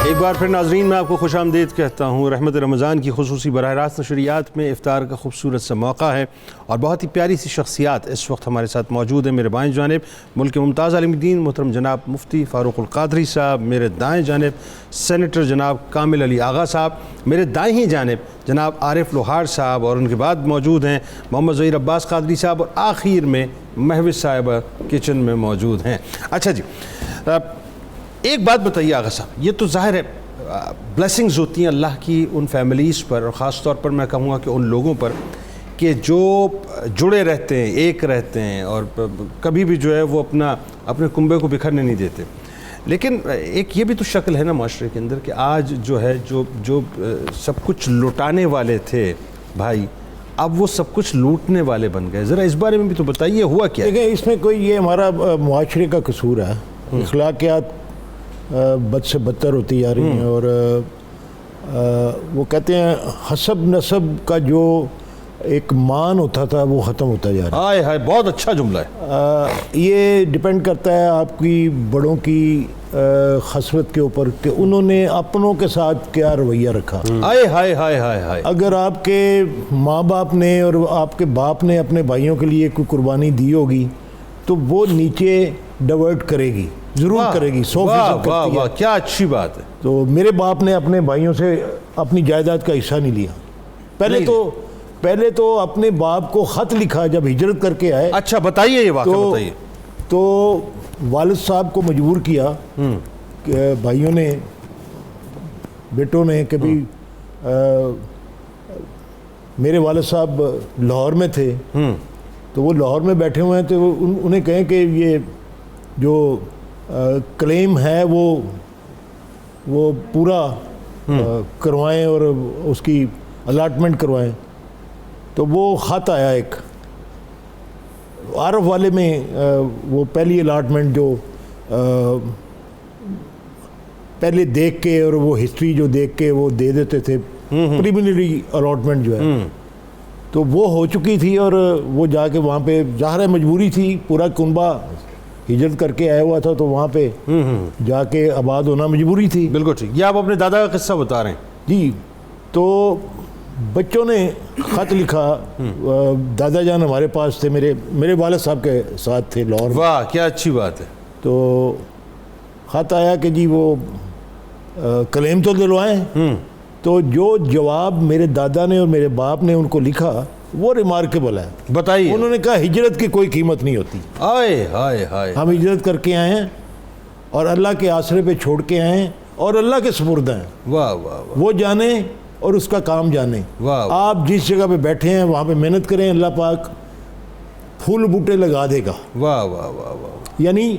ایک بار پھر ناظرین میں آپ کو خوش آمدید کہتا ہوں. رحمت رمضان کی خصوصی براہ راست نشریات میں افطار کا خوبصورت سا موقع ہے اور بہت ہی پیاری سی شخصیات اس وقت ہمارے ساتھ موجود ہیں. میرے بائیں جانب ملک ممتاز عالم دین محترم جناب مفتی فاروق القادری صاحب, میرے دائیں جانب سینیٹر جناب کامل علی آغا صاحب, میرے دائیں ہی جانب جناب عارف لوہار صاحب, اور ان کے بعد موجود ہیں محمد ظہیر عباس قادری صاحب, اور آخر میں مہوش صاحبہ کچن میں موجود ہیں. اچھا جی, ایک بات بتائیے آغا صاحب, یہ تو ظاہر ہے بلیسنگز ہوتی ہیں اللہ کی ان فیملیز پر, اور خاص طور پر میں کہوں گا کہ ان لوگوں پر کہ جو جڑے رہتے ہیں, ایک رہتے ہیں, اور کبھی بھی جو ہے وہ اپنے کنبے کو بکھرنے نہیں دیتے. لیکن ایک یہ بھی تو شکل ہے نا معاشرے کے اندر کہ آج جو ہے جو سب کچھ لوٹانے والے تھے بھائی, اب وہ سب کچھ لوٹنے والے بن گئے. ذرا اس بارے میں بھی تو بتائیے ہوا کیا. دیکھیں اس میں کوئی یہ ہمارا معاشرے کا قصور ہے, اخلاقیات بد سے بدتر ہوتی جا رہی ہیں, اور وہ کہتے ہیں حسب نسب کا جو ایک مان ہوتا تھا وہ ختم ہوتا جا رہا ہے. ہائے ہائے, بہت اچھا جملہ ہے. یہ ڈیپینڈ کرتا ہے آپ کی بڑوں کی خصلت کے اوپر کہ انہوں نے اپنوں کے ساتھ کیا رویہ رکھا. ہائے ہائے ہائے ہائے ہائے. اگر آپ کے ماں باپ نے اور آپ کے باپ نے اپنے بھائیوں کے لیے کوئی قربانی دی ہوگی تو وہ نیچے ڈیورٹ کرے گی, ضرور کرے گی, 100% کرتی ہے. کیا اچھی بات ہے. تو میرے باپ نے اپنے بھائیوں سے اپنی جائیداد کا حصہ نہیں لیا. پہلے تو اپنے باپ کو خط لکھا جب ہجرت کر کے آئے. اچھا بتائیے یہ واقعہ بتائیے. تو والد صاحب کو مجبور کیا کہ بھائیوں نے, بیٹوں نے, کہ بھی میرے والد صاحب لاہور میں تھے تو وہ لاہور میں بیٹھے ہوئے ہیں, تو انہیں کہیں کہ یہ جو کلیم ہے وہ پورا کروائیں اور اس کی الاٹمنٹ کروائیں. تو وہ خط آیا ایک عارف والے میں, وہ پہلی الاٹمنٹ جو پہلے دیکھ کے اور وہ ہسٹری جو دیکھ کے وہ دے دیتے تھے, پریمنری الاٹمنٹ جو ہے, تو وہ ہو چکی تھی, اور وہ جا کے وہاں پہ ظاہر ہے مجبوری تھی, پورا کنبہ ہجرت کر کے آیا ہوا تھا تو وہاں پہ جا کے آباد ہونا مجبوری تھی. بالکل ٹھیک. یہ آپ اپنے دادا کا قصہ بتا رہے ہیں. جی, تو بچوں نے خط لکھا, دادا جان ہمارے پاس تھے, میرے والد صاحب کے ساتھ تھے لاہور. واہ کیا اچھی بات ہے. تو خط آیا کہ جی وہ کلیم تو دلوائیں. تو جو جواب میرے دادا نے اور میرے باپ نے ان کو لکھا وہ ریمارکیبل ہے. بتائیے. انہوں نے کہا ہجرت کی کوئی قیمت نہیں ہوتی. ہائے ہائے ہائے. ہم ہجرت کر کے آئے ہیں اور اللہ کے آسرے پہ چھوڑ کے آئے ہیں اور اللہ کے سپرد ہیں. واہ واہ واہ. وہ جانے اور اس کا کام جانے. واہ. آپ جس جگہ پہ بیٹھے ہیں وہاں پہ محنت کریں, اللہ پاک پھول بوٹے لگا دے گا. واہ واہ واہ واہ. یعنی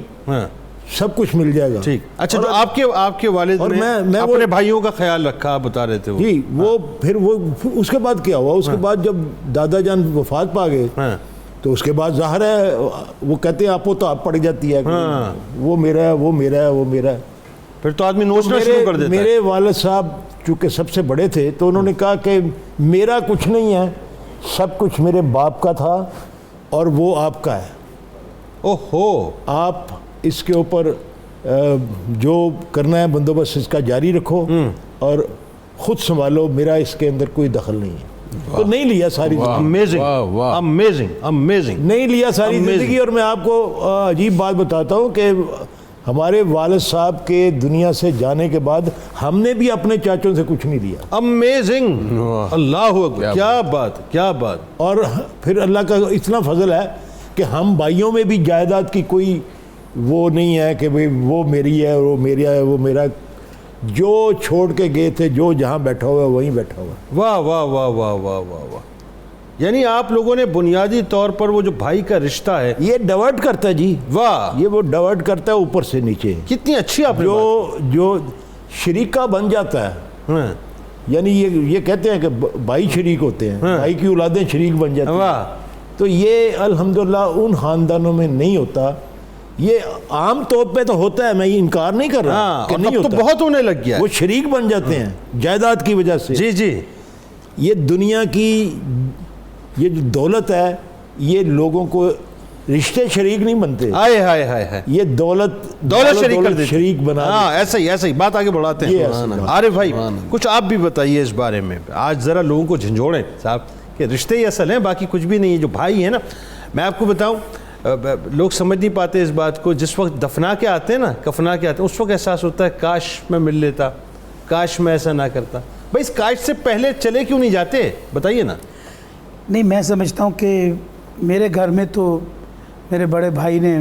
سب کچھ مل جائے گا. ٹھیک. اچھا جو آپ کے والد اور نے میں اپنے بھائیوں کا خیال رکھا، آپ بتا رہے تھے وہ. جی وہ پھر اس کے بعد کیا ہوا، اس کے بعد جب دادا جان وفات پا گئے تو اس کے بعد ظاہر ہے وہ کہتے ہیں آپ وہ تو آپ پڑ جاتی ہے وہ میرا ہے وہ میرا ہے وہ میرا ہے. پھر تو آدمی نوچنا شروع کر دیتا ہے. میرے والد صاحب چونکہ سب سے بڑے تھے تو انہوں نے کہا کہ میرا کچھ نہیں ہے، سب کچھ میرے باپ کا تھا اور وہ آپ کا ہے. اوہو. آپ اس کے اوپر جو کرنا ہے بندوبست اس کا جاری رکھو اور خود سنبھالو، میرا اس کے اندر کوئی دخل نہیں ہے. تو نہیں لیا ساری امیزنگ امیزنگ امیزنگ نہیں لیا ساری زندگی. اور میں آپ کو عجیب بات بتاتا ہوں کہ ہمارے والد صاحب کے دنیا سے جانے کے بعد ہم نے بھی اپنے چاچوں سے کچھ نہیں لیا. امیزنگ. اللہ اکبر. کیا بات کیا بات. اور پھر اللہ کا اتنا فضل ہے کہ ہم بھائیوں میں بھی جائیداد کی کوئی وہ نہیں ہے کہ وہ میری ہے وہ میرا ہے وہ میرا. جو چھوڑ کے گئے تھے جو جہاں بیٹھا ہوا ہے وہیں بیٹھا ہوا ہے. واہ واہ واہ واہ واہ واہ واہ. یعنی آپ لوگوں نے بنیادی طور پر وہ جو بھائی کا رشتہ ہے یہ ڈیورٹ کرتا ہے جی. واہ. یہ وہ ڈیورٹ کرتا ہے اوپر سے نیچے. کتنی اچھی آپ جو شریکہ بن جاتا ہے. یعنی یہ کہتے ہیں کہ بھائی شریک ہوتے ہیں، بھائی کی اولادیں شریک بن جاتی ہیں. واہ. تو یہ الحمدللہ ان خاندانوں میں نہیں ہوتا. یہ عام طور پہ تو ہوتا ہے، میں یہ انکار نہیں کر رہا کہ نہیں ہوتا. تو بہت ہونے لگ گیا. وہ شریک بن جاتے ہیں جائیداد کی وجہ سے. جی جی. یہ دنیا کی یہ جو دولت ہے یہ لوگوں کو رشتے شریک نہیں بنتے. ہائے ہائے ہائے. یہ دولت شریک کر دیتے. شریک بنا. ہاں ایسا ہی بات آگے بڑھاتے ہیں. عارف بھائی کچھ آپ بھی بتائیے اس بارے میں. آج ذرا لوگوں کو جھنجھوڑیں صاحب کہ رشتے ہی اصل ہیں، باقی کچھ بھی نہیں ہے. جو بھائی ہیں نا، میں آپ کو بتاؤں لوگ سمجھ نہیں پاتے اس بات کو. جس وقت دفنا کے آتے ہیں نا، کفنا کے آتے ہیں، اس وقت احساس ہوتا ہے کاش میں مل لیتا، کاش میں ایسا نہ کرتا. بھائی اس کاش سے پہلے چلے کیوں نہیں جاتے، بتائیے نا. نہیں، میں سمجھتا ہوں کہ میرے گھر میں تو میرے بڑے بھائی نے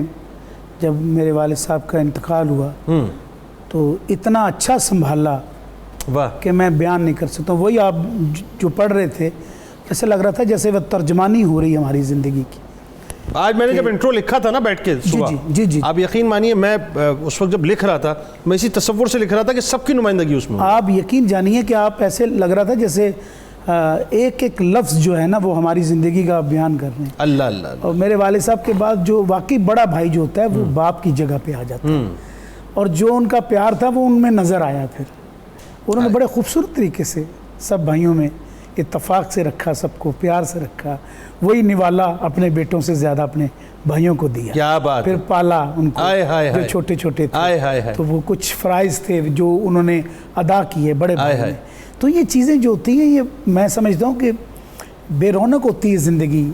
جب میرے والد صاحب کا انتقال ہوا تو اتنا اچھا سنبھالا کہ میں بیان نہیں کر سکتا. وہی آپ جو پڑھ رہے تھے جیسے لگ رہا تھا جیسے وہ ترجمانی ہو رہی ہے ہماری زندگی کی. آج میں نے جب انٹرو لکھا تھا نا بیٹھ کے صبح، جی آپ یقین مانیے میں اس وقت جب لکھ رہا تھا میں اسی تصور سے لکھ رہا تھا کہ سب کی نمائندگی اس میں. آپ یقین جانیے کہ آپ ایسے لگ رہا تھا جیسے ایک ایک لفظ جو ہے نا وہ ہماری زندگی کا بیان کر رہے ہیں. اللہ اللہ. اور میرے والد صاحب کے بعد جو واقعی بڑا بھائی جو ہوتا ہے وہ باپ کی جگہ پہ آ جاتا ہے. اور جو ان کا پیار تھا وہ ان میں نظر آیا. پھر انہوں نے بڑے خوبصورت طریقے سے سب بھائیوں میں اتفاق سے رکھا، سب کو پیار سے رکھا. وہی نوالا اپنے بیٹوں سے زیادہ اپنے بھائیوں کو دیا. کیا بات. پھر پالا ان کو جو چھوٹے چھوٹے تھے تو وہ کچھ فرائض تھے جو انہوں نے ادا کیے بڑے بھائی نے. تو یہ چیزیں جو ہوتی ہیں یہ میں سمجھتا ہوں کہ بے رونق ہوتی ہے زندگی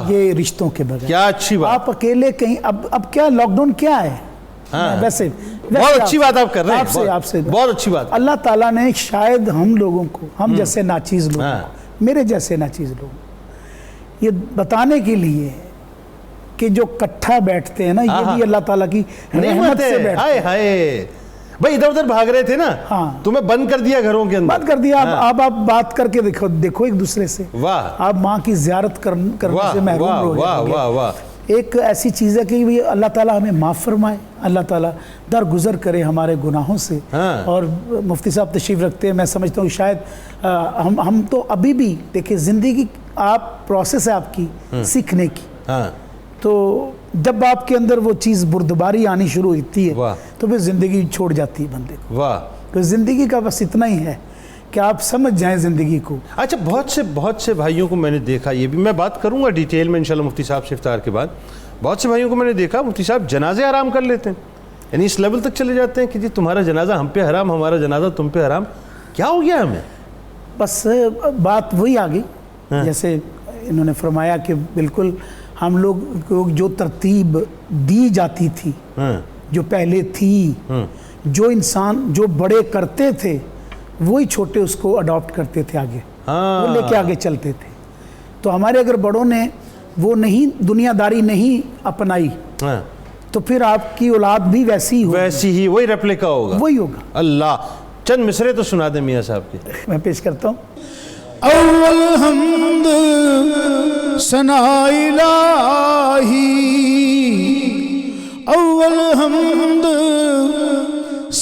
یہ رشتوں کے بغیر. کیا اچھی بات. آپ اکیلے کہیں اب کیا لاک ڈاؤن کیا ہے. ویسے بہت اچھی بات آپ کر رہے ہیں. آپ سے بہت اچھی بات. اللہ تعالیٰ نے شاید ہم لوگوں کو، ہم جیسے ناچیز لوگ، میرے جیسے ناچیز لوگ، یہ بتانے کے لیے کہ جو کٹھا بیٹھتے ہیں نا یہ بھی اللہ تعالیٰ کی رحمت سے بیٹھتے ہیں. بھائی ادھر ادھر بھاگ رہے تھے نا، تمہیں بند کر دیا گھروں کے اندر. بند کر دیا. آپ بات کر کے دیکھو ایک دوسرے سے. آپ ماں کی زیارت کرنے سے محروم ہو جائیں. ایک ایسی چیز ہے کہ اللہ تعالیٰ ہمیں معاف فرمائے، اللہ تعالیٰ درگزر کرے ہمارے گناہوں سے. اور مفتی صاحب تشریف رکھتے ہیں، میں سمجھتا ہوں شاید ہم تو ابھی بھی دیکھیں زندگی آپ پروسیس ہے آپ کی سیکھنے کی. تو جب آپ کے اندر وہ چیز بردباری آنی شروع ہوتی ہے تو پھر زندگی چھوڑ جاتی ہے بندے کو. تو زندگی کا بس اتنا ہی ہے کہ آپ سمجھ جائیں زندگی کو. اچھا بہت سے بھائیوں کو میں نے دیکھا، یہ بھی میں بات کروں گا ڈیٹیل میں انشاءاللہ مفتی صاحب سے افطار کے بعد. بہت سے بھائیوں کو میں نے دیکھا مفتی صاحب جنازے حرام کر لیتے ہیں. یعنی اس لیول تک چلے جاتے ہیں کہ جی تمہارا جنازہ ہم پہ حرام، ہمارا جنازہ تم پہ حرام. کیا ہو گیا ہمیں؟ بس بات وہی آ گئی جیسے انہوں نے فرمایا کہ بالکل ہم لوگ کو جو ترتیب دی جاتی تھی جو پہلے تھی، جو انسان جو بڑے کرتے تھے وہی چھوٹے اس کو اڈاپٹ کرتے تھے، آگے وہ لے کے آگے چلتے تھے. تو ہمارے اگر بڑوں نے وہ نہیں دنیا داری نہیں اپنائی تو پھر آپ کی اولاد بھی ویسی ہی وہی ریپلیکا ہوگا. وہی ہوگا. اللہ چند مصرے تو سنا دیں میاں صاحب کے. میں پیش کرتا ہوں. اول حمد ثنا الہی، اول حمد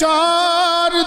4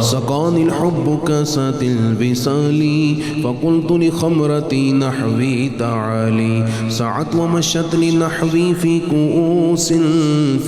سقاني الحب كاسات الوصال فقلت لخمرتي نحوي تعالي سعت ومشت لنحوي في كؤوس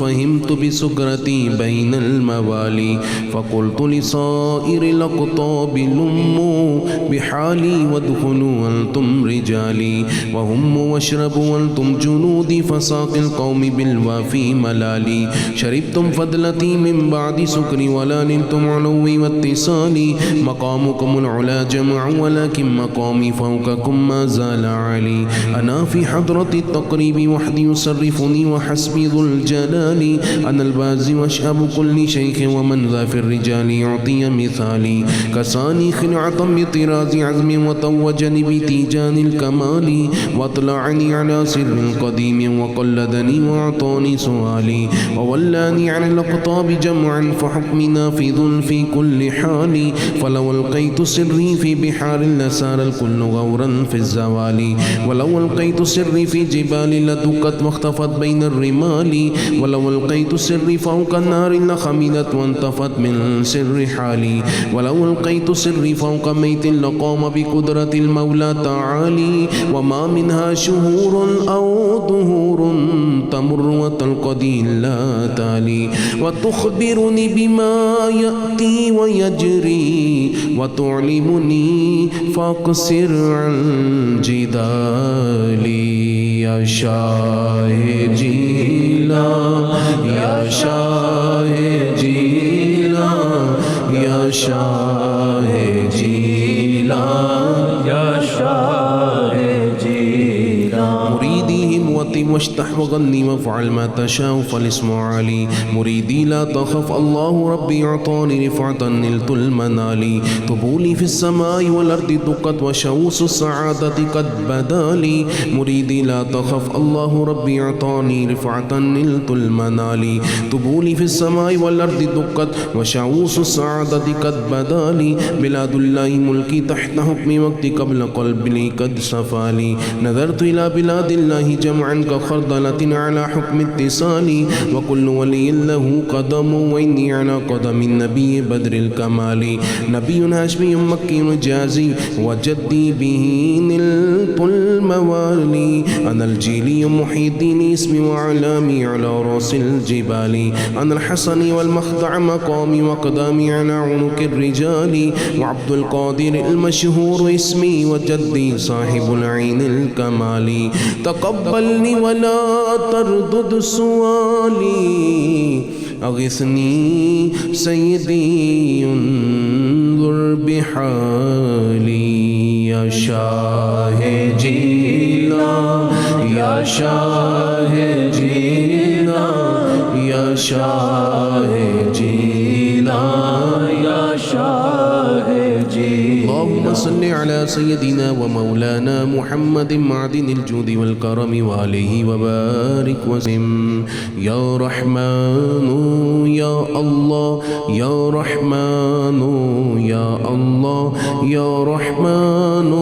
فهمت بسكرتي بين الموالي فقلت لصائر الأقطاب لموا بحالي وادخلوا أنتم رجالي وهموا واشربوا وأنتم جنودي فساق القوم بالوافي ملالي شربتم فضلتي من بعد سكري ولا نلتم علوي واتصالي مقامكم العلا جمع ولكن مقامي فوقكم ما زال عالي أنا في حضرة التقريب وحدي يصرفني وحسبي ذو الجلال أنا البازي واشأب كل شيخ ومن ذا في الرجال يعطي مثالي كساني خلعة بطراز عزم وتوجني بتيجان الكمال واطلعني على سر قديم وقلدني وأعطاني سؤالي وولاني عن الأقطاب جمعا فحكمي نافذ في كل حال فلو ألقيت سري في بحار لسار الكل غورا في الزوال ولو ألقيت سري في جبال لدكت واختفت بين الرمال ولو ألقيت سري فوق النار لخمدت وانتفت من سر حالي ولو ألقيت سري فوق ميت لقام بقدرة المولى تعالي وما منها شهور أو ظهور تمر وتلقدي لا تالي وتخبرني بما يأتي ويجري وتعلمني فاقصر عن جدالي يا شاهدينا يا شاهدينا يا شاهدينا يا شاهدينا مريدي هموتي واشتح وغني وافعل ما تشاء فالاسم علي مريدي لا تخف الله ربي اعطاني رفعة نلت المنال طبولي في السماء والارض دقت وشوس السعادة قد بدالي مريدي لا تخف الله ربي اعطاني رفعة نلت المنال طبولي في السماء والارض دقت وشوس السعادة قد بدالي بلاد الله ملكي تحت حكمي وقتي قبل قلبي قد صفالي نظرت إلى بلاد الله جمعا كخردلة على حكم اتصالي وكل ولي له قدم وإني على قدم النبي بدر الكمال نبي هاشمي مكي جازي وجدي به نلت الموالي أنا الجيلي محي الدين اسمي وعلامي على رأس الجبال أنا الحسن والمخدع مقامي وقدامي على عنق الرجال وعبد القادر المشهور اسمي وجدي صاحب العين الكمال تقبلني ولا تردد سؤالي أغثني سيدي انظر بحالي يا شاهدينا يا شاهدينا يا شاهدينا يا شاهدينا اللهم صل على سيدنا ومولانا محمد معدن الجود والكرم وآله وبارك وسلم يا رحمن يا الله يا رحمن يا الله يا رحمن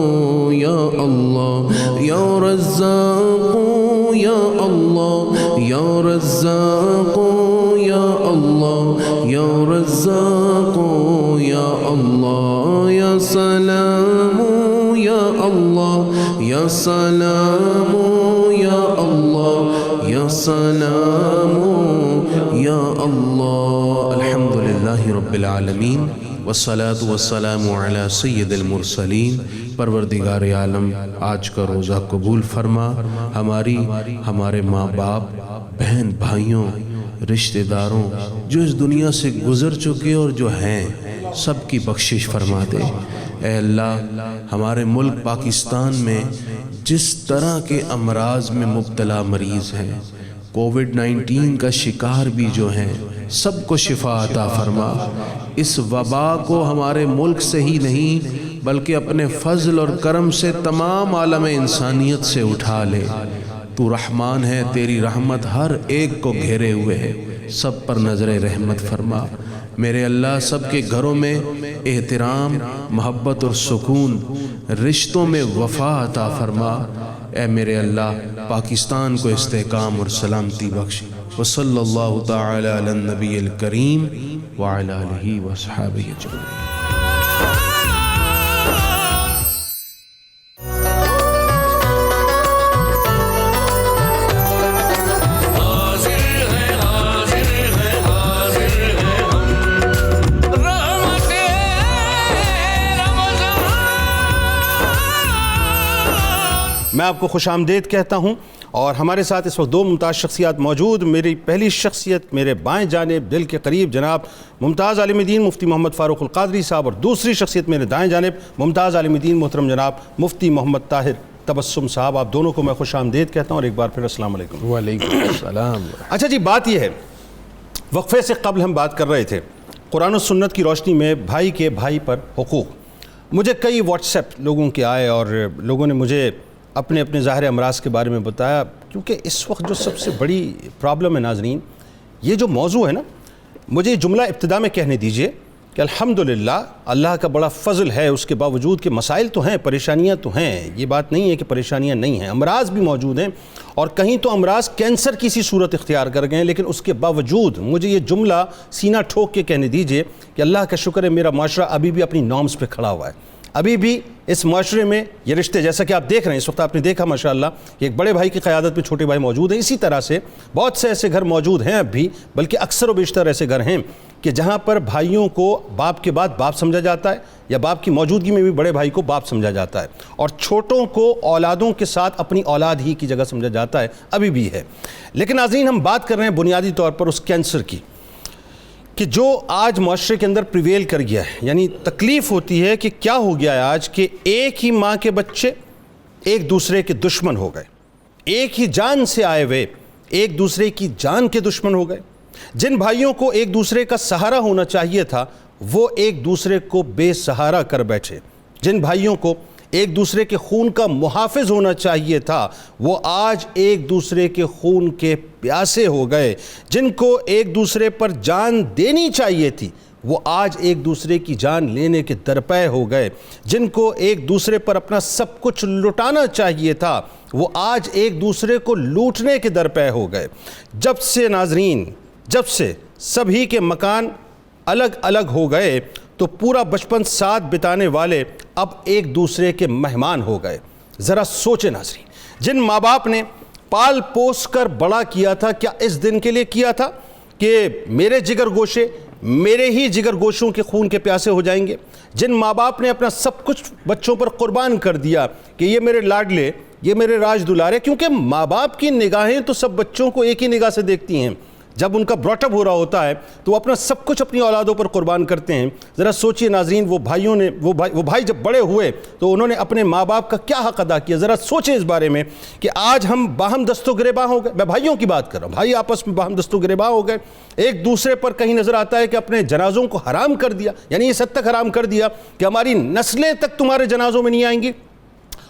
يا الله يا رزاق يا الله يا رزاق يا الله يا رزاق يا الله يا سلام يا الله يا سلام يا الله يا سلام يا الله الحمد لله رب العالمین والصلاة والسلام علی سید المرسلین پروردگار عالم آج کا روزہ قبول فرما ہمارے ماں باپ بہن بھائیوں رشتہ داروں جو اس دنیا سے گزر چکے اور جو ہیں سب کی بخشش فرما دے اے اللہ ہمارے ملک پاکستان میں جس طرح کے امراض میں مبتلا مریض ہیں کووڈ-19 کا شکار بھی جو ہیں سب کو شفا عطا فرما اس وبا کو ہمارے ملک سے ہی نہیں بلکہ اپنے فضل اور کرم سے تمام عالم انسانیت سے اٹھا لے تو رحمان ہے تیری رحمت ہر ایک کو گھیرے ہوئے ہے سب پر نظر رحمت فرما میرے اللہ سب کے گھروں میں احترام محبت اور سکون رشتوں میں وفا عطا فرما اے میرے اللہ پاکستان کو استحکام اور سلامتی بخش وصلی اللہ تعالی علی النبی الکریم وعلی آلہ وصحبہ اجمعین. میں آپ کو خوش آمدید کہتا ہوں، اور ہمارے ساتھ اس وقت دو ممتاز شخصیات موجود. میری پہلی شخصیت میرے بائیں جانب دل کے قریب جناب ممتاز عالم دین مفتی محمد فاروق القادری صاحب، اور دوسری شخصیت میرے دائیں جانب ممتاز عالم دین محترم جناب مفتی محمد طاہر تبسم صاحب. آپ دونوں کو میں خوش آمدید کہتا ہوں اور ایک بار پھر السلام علیکم. وعلیکم السلام. اچھا جی، بات یہ ہے، وقفے سے قبل ہم بات کر رہے تھے قرآن و سنت کی روشنی میں بھائی کے بھائی پر حقوق. مجھے کئی واٹس ایپ لوگوں کے آئے اور لوگوں نے مجھے اپنے اپنے ظاہر امراض کے بارے میں بتایا، کیونکہ اس وقت جو سب سے بڑی پرابلم ہے ناظرین، یہ جو موضوع ہے نا، مجھے جملہ ابتدا میں کہنے دیجئے کہ الحمدللہ اللہ کا بڑا فضل ہے، اس کے باوجود کہ مسائل تو ہیں، پریشانیاں تو ہیں، یہ بات نہیں ہے کہ پریشانیاں نہیں ہیں، امراض بھی موجود ہیں، اور کہیں تو امراض کینسر کی سی صورت اختیار کر گئے ہیں، لیکن اس کے باوجود مجھے یہ جملہ سینہ ٹھوک کے کہنے دیجئے کہ اللہ کا شکر ہے میرا معاشرہ ابھی بھی اپنی نارمز پہ کھڑا ہوا ہے. ابھی بھی اس معاشرے میں یہ رشتے، جیسا کہ آپ دیکھ رہے ہیں اس وقت، آپ نے دیکھا ماشاءاللہ کہ ایک بڑے بھائی کی قیادت میں چھوٹے بھائی موجود ہیں. اسی طرح سے بہت سے ایسے گھر موجود ہیں اب بھی، بلکہ اکثر و بیشتر ایسے گھر ہیں کہ جہاں پر بھائیوں کو باپ کے بعد باپ سمجھا جاتا ہے، یا باپ کی موجودگی میں بھی بڑے بھائی کو باپ سمجھا جاتا ہے، اور چھوٹوں کو اولادوں کے ساتھ اپنی اولاد ہی کی جگہ سمجھا جاتا ہے، ابھی بھی ہے. لیکن ناظرین، ہم بات کر رہے ہیں بنیادی طور پر اس کینسر کی کہ جو آج معاشرے کے اندر پریویل کر گیا ہے. یعنی تکلیف ہوتی ہے کہ کیا ہو گیا ہے آج کہ ایک ہی ماں کے بچے ایک دوسرے کے دشمن ہو گئے، ایک ہی جان سے آئے ہوئے ایک دوسرے کی جان کے دشمن ہو گئے. جن بھائیوں کو ایک دوسرے کا سہارا ہونا چاہیے تھا وہ ایک دوسرے کو بے سہارا کر بیٹھے. جن بھائیوں کو ایک دوسرے کے خون کا محافظ ہونا چاہیے تھا وہ آج ایک دوسرے کے خون کے پیاسے ہو گئے. جن کو ایک دوسرے پر جان دینی چاہیے تھی وہ آج ایک دوسرے کی جان لینے کے درپے ہو گئے. جن کو ایک دوسرے پر اپنا سب کچھ لٹانا چاہیے تھا وہ آج ایک دوسرے کو لوٹنے کے درپے ہو گئے. جب سے ناظرین، جب سے سبھی کے مکان الگ الگ ہو گئے تو پورا بچپن ساتھ بتانے والے اب ایک دوسرے کے مہمان ہو گئے. ذرا سوچیں ناظرین، جن ماں باپ نے پال پوس کر بڑا کیا تھا، کیا اس دن کے لیے کیا تھا کہ میرے جگر گوشے میرے ہی جگر گوشوں کے خون کے پیاسے ہو جائیں گے؟ جن ماں باپ نے اپنا سب کچھ بچوں پر قربان کر دیا کہ یہ میرے لاڈلے، یہ میرے راج دلارے، کیونکہ ماں باپ کی نگاہیں تو سب بچوں کو ایک ہی نگاہ سے دیکھتی ہیں. جب ان کا براٹ اپ ہو رہا ہوتا ہے تو وہ اپنا سب کچھ اپنی اولادوں پر قربان کرتے ہیں. ذرا سوچئے ناظرین، وہ بھائی جب بڑے ہوئے تو انہوں نے اپنے ماں باپ کا کیا حق ادا کیا؟ ذرا سوچیں اس بارے میں کہ آج ہم باہم دست و گریباں ہو گئے. میں بھائیوں کی بات کر رہا ہوں، بھائی آپس میں باہم دست و گریباں ہو گئے. ایک دوسرے پر کہیں نظر آتا ہے کہ اپنے جنازوں کو حرام کر دیا، یعنی اس حد تک حرام کر دیا کہ ہماری نسلیں تک تمہارے جنازوں میں نہیں آئیں گی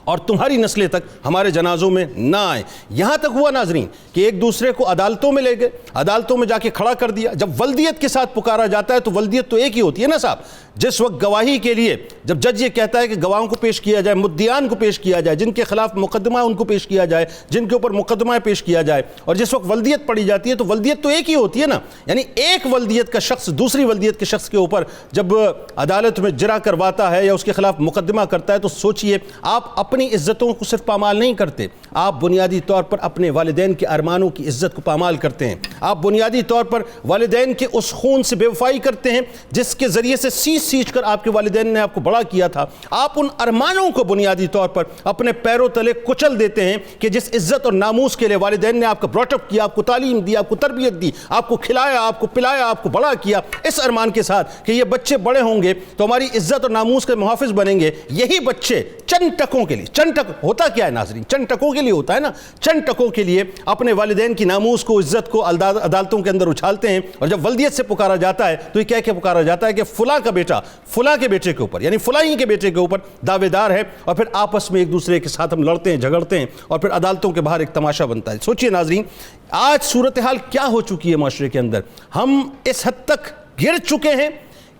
اور تمہاری نسلیں تک ہمارے جنازوں میں نہ آئیں. یہاں تک ہوا ناظرین کہ ایک دوسرے کو عدالتوں میں لے گئے، عدالتوں میں جا کے کھڑا کر دیا. جب ولدیت کے ساتھ پکارا جاتا ہے تو ولدیت تو ایک ہی ہوتی ہے نا صاحب. جس وقت گواہی کے لیے جب جج یہ کہتا ہے کہ گواہوں کو پیش کیا جائے، مدعیان کو پیش کیا جائے، جن کے خلاف مقدمہ ان کو پیش کیا جائے، جن کے اوپر مقدمہ پیش کیا جائے، اور جس وقت ولدیت پڑھی جاتی ہے تو ولدیت تو ایک ہی ہوتی ہے نا. یعنی ایک ولدیت کا شخص دوسری ولدیت کے شخص کے اوپر جب عدالت میں جرا کرواتا ہے یا اس کے خلاف مقدمہ کرتا ہے تو سوچئے آپ اپنی عزتوں کو صرف پامال نہیں کرتے، آپ بنیادی طور پر اپنے والدین کے ارمانوں کی عزت کو پامال کرتے ہیں. آپ بنیادی طور پر والدین کے اس خون سے بے وفائی کرتے ہیں جس کے ذریعے سے سیچ کر آپ کے والدین نے آپ کو بڑا کیا تھا. آپ ان ارمانوں کو بنیادی طور پر اپنے پیروں تلے کچل دیتے ہیں کہ جس عزت اور ناموس کے لیے والدین نے آپ کا براٹ اپ کیا، آپ کو تعلیم دی، آپ کو تربیت دی، آپ کو کھلایا، آپ کو پلایا، آپ کو بڑا کیا، اس ارمان کے ساتھ کہ یہ بچے بڑے ہوں گے تو ہماری عزت اور ناموس کے محافظ بنیں گے. یہی بچے چند ٹکوں کے لیے، چند ٹک ہوتا کیا ہے ناظرین؟ چند ٹکوں کے لیے ہوتا ہے نا، چند ٹکوں کے لیے اپنے والدین کی ناموس کو، عزت کو عدالتوں کے اندر اچھالتے ہیں. اور جب ولدیت سے پکارا جاتا ہے تو یہ کہہ کے پکارا جاتا ہے کہ فلاں کا بیٹا فلاں کے بیٹے کے اوپر، یعنی فلاں ہی کے بیٹے کے اوپر دعوے دار ہے، اور پھر آپس میں ایک دوسرے کے ساتھ ہم لڑتے ہیں، جھگڑتے ہیں، اور پھر عدالتوں کے باہر ایک تماشا بنتا ہے. سوچئے ناظرین آج صورتحال کیا ہو چکی ہے معاشرے کے اندر. ہم اس حد تک گر چکے ہیں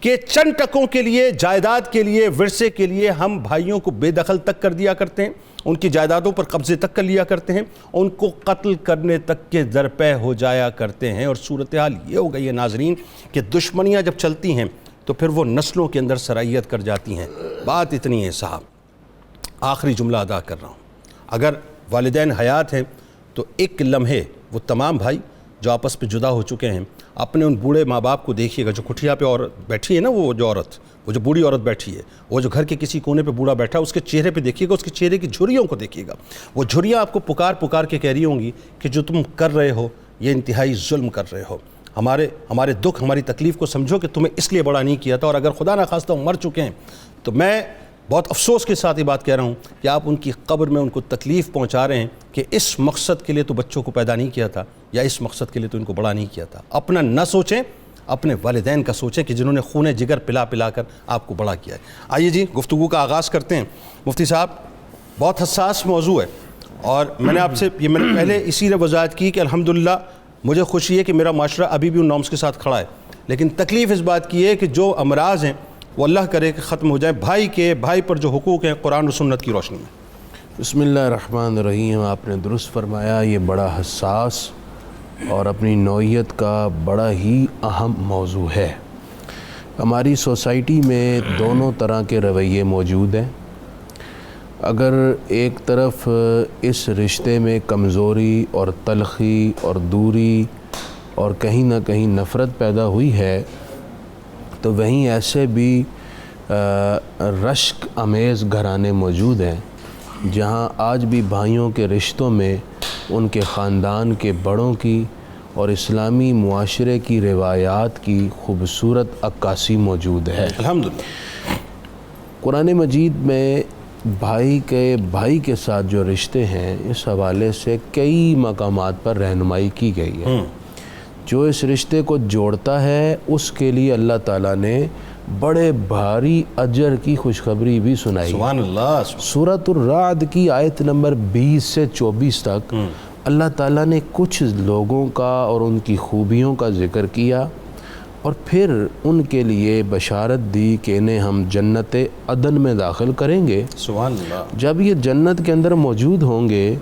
کہ چند ٹکوں کے لیے، جائیداد کے لیے، ورثے کے لیے ہم بھائیوں کو بے دخل تک کر دیا کرتے ہیں، ان کی جائیدادوں پر قبضے تک کر لیا کرتے ہیں، ان کو قتل کرنے تک کے درپے ہو جایا کرتے ہیں۔ اور صورتحال یہ ہو گئی ہے ناظرین کہ دشمنیاں جب چلتی ہیں تو پھر وہ نسلوں کے اندر سرائیت کر جاتی ہیں۔ بات اتنی ہے صاحب، آخری جملہ ادا کر رہا ہوں، اگر والدین حیات ہیں تو ایک لمحے وہ تمام بھائی جو آپس پہ جدا ہو چکے ہیں اپنے ان بوڑھے ماں باپ کو دیکھیے گا، جو کھٹیا پہ عورت بیٹھی ہے نا، وہ جو عورت، وہ جو بوڑھی عورت بیٹھی ہے، وہ جو گھر کے کسی کونے پہ بوڑھا بیٹھا، اس کے چہرے پہ دیکھیے گا، اس کے چہرے کی جھریوں کو دیکھیے گا، وہ جھریاں آپ کو پکار کے کہہ رہی ہوں گی کہ جو تم کر رہے ہو یہ انتہائی ظلم کر رہے ہو، ہمارے دکھ، ہماری تکلیف کو سمجھو کہ تمہیں اس لیے بڑا نہیں کیا تھا، اور اگر خدا نخواستہ مر چکے ہیں تو میں بہت افسوس کے ساتھ یہ بات کہہ رہا ہوں کہ آپ ان کی قبر میں ان کو تکلیف پہنچا رہے ہیں کہ اس مقصد کے لیے تو بچوں کو پیدا نہیں کیا تھا، یا اس مقصد کے لیے تو ان کو بڑا نہیں کیا تھا۔ اپنا نہ سوچیں، اپنے والدین کا سوچیں کہ جنہوں نے خون جگر پلا کر آپ کو بڑا کیا ہے۔ آئیے جی گفتگو کا آغاز کرتے ہیں۔ مفتی صاحب، بہت حساس موضوع ہے، اور میں نے آپ سے میں نے پہلے اسی لیے وضاحت کی کہ الحمدللہ مجھے خوشی ہے کہ میرا معاشرہ ابھی بھی ان نارمز کے ساتھ کھڑا ہے، لیکن تکلیف اس بات کی ہے کہ جو امراض ہیں وہ اللہ کرے کہ ختم ہو جائیں، بھائی پر جو حقوق ہیں قرآن و سنت کی روشنی میں۔ بسم اللہ الرحمن الرحیم۔ آپ نے درست فرمایا، یہ بڑا حساس اور اپنی نوعیت کا بڑا ہی اہم موضوع ہے۔ ہماری سوسائٹی میں دونوں طرح کے رویے موجود ہیں۔ اگر ایک طرف اس رشتے میں کمزوری اور تلخی اور دوری اور کہیں نہ کہیں نفرت پیدا ہوئی ہے، تو وہیں ایسے بھی رشک امیز گھرانے موجود ہیں جہاں آج بھی بھائیوں کے رشتوں میں ان کے خاندان کے بڑوں کی اور اسلامی معاشرے کی روایات کی خوبصورت عکاسی موجود ہے۔ الحمدللہ قرآن مجید میں بھائی کے ساتھ جو رشتے ہیں، اس حوالے سے کئی مقامات پر رہنمائی کی گئی ہے۔ جو اس رشتے کو جوڑتا ہے اس کے لیے اللہ تعالیٰ نے بڑے بھاری اجر کی خوشخبری بھی سنائی۔ سبحان اللہ۔ سورۃ الرعد کی آیت نمبر 20 سے 24 تک اللہ تعالیٰ نے کچھ لوگوں کا اور ان کی خوبیوں کا ذکر کیا، اور پھر ان کے لیے بشارت دی کہ انہیں ہم جنت عدن میں داخل کریں گے۔ سبحان اللہ۔ جب یہ جنت کے اندر موجود ہوں گے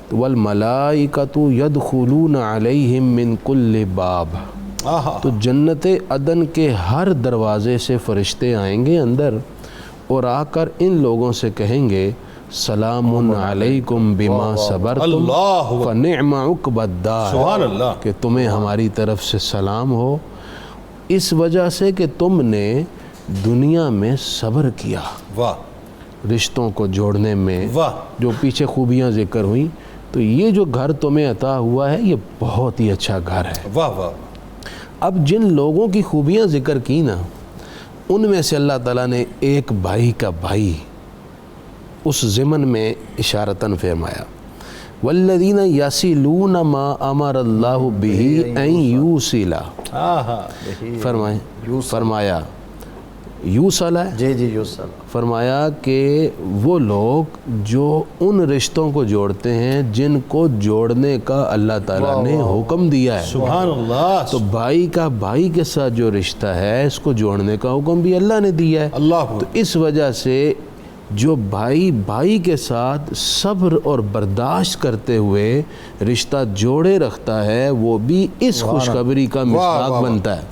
تو والملائکۃ یدخلون علیہم من کل باب، تو جنت عدن کے ہر دروازے سے فرشتے آئیں گے اندر، اور آ کر ان لوگوں سے کہیں گے سلام علیکم بما صبرتم فنعم عقبی الدار، سبحان اللہ، کہ تمہیں ہماری طرف سے سلام ہو اس وجہ سے کہ تم نے دنیا میں صبر کیا، واہ، رشتوں کو جوڑنے میں، واہ، جو پیچھے خوبیاں ذکر ہوئیں۔ تو یہ جو گھر تمہیں عطا ہوا ہے یہ بہت ہی اچھا گھر ہے۔ واہ واہ۔ اب جن لوگوں کی خوبیاں ذکر کی نا، ان میں سے اللہ تعالیٰ نے ایک بھائی کا بھائی اس ضمن میں اشارتاً فرمایا، والذین یصلون ما امر اللہ بہ ان یوصل، فرمایا یوصل ہے، جی یوصل، فرمایا کہ وہ لوگ جو ان رشتوں کو جوڑتے ہیں جن کو جوڑنے کا اللہ تعالیٰ نے حکم دیا ہے۔ سبحان اللہ۔ تو بھائی کا بھائی کے ساتھ جو رشتہ ہے اس کو جوڑنے کا حکم بھی اللہ نے دیا ہے۔ اللہ، تو اس وجہ سے جو بھائی کے ساتھ صبر اور برداشت کرتے ہوئے رشتہ جوڑے رکھتا ہے وہ بھی اس خوشخبری کا مصداق بنتا ہے۔